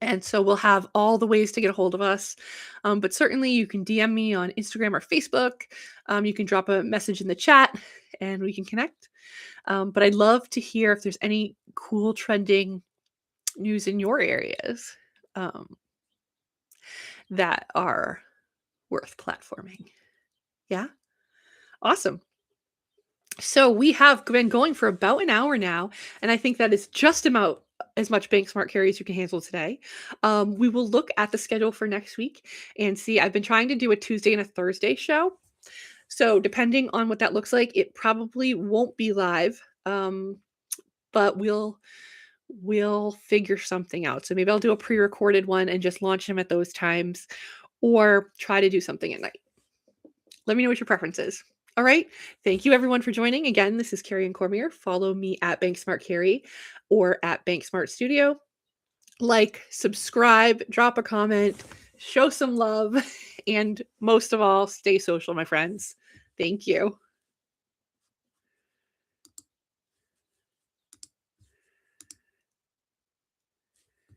A: And so we'll have all the ways to get a hold of us. But certainly you can DM me on Instagram or Facebook. You can drop a message in the chat and we can connect. But I'd love to hear if there's any cool trending news in your areas that are worth platforming. Yeah. Awesome. So we have been going for about an hour now, and I think that is just about as much Bank Smart Carry as you can handle today. We will look at the schedule for next week and see. I've been trying to do a Tuesday and a Thursday show. So depending on what that looks like, it probably won't be live. But we'll figure something out. So maybe I'll do a pre-recorded one and just launch them at those times or try to do something at night. Let me know what your preference is. All right. Thank you everyone for joining. Again, this is Carrie and Cormier. Follow me at Bank Smart Carrie or at Bank Smart Studio. Like, subscribe, drop a comment, show some love, and most of all, stay social, my friends. Thank you.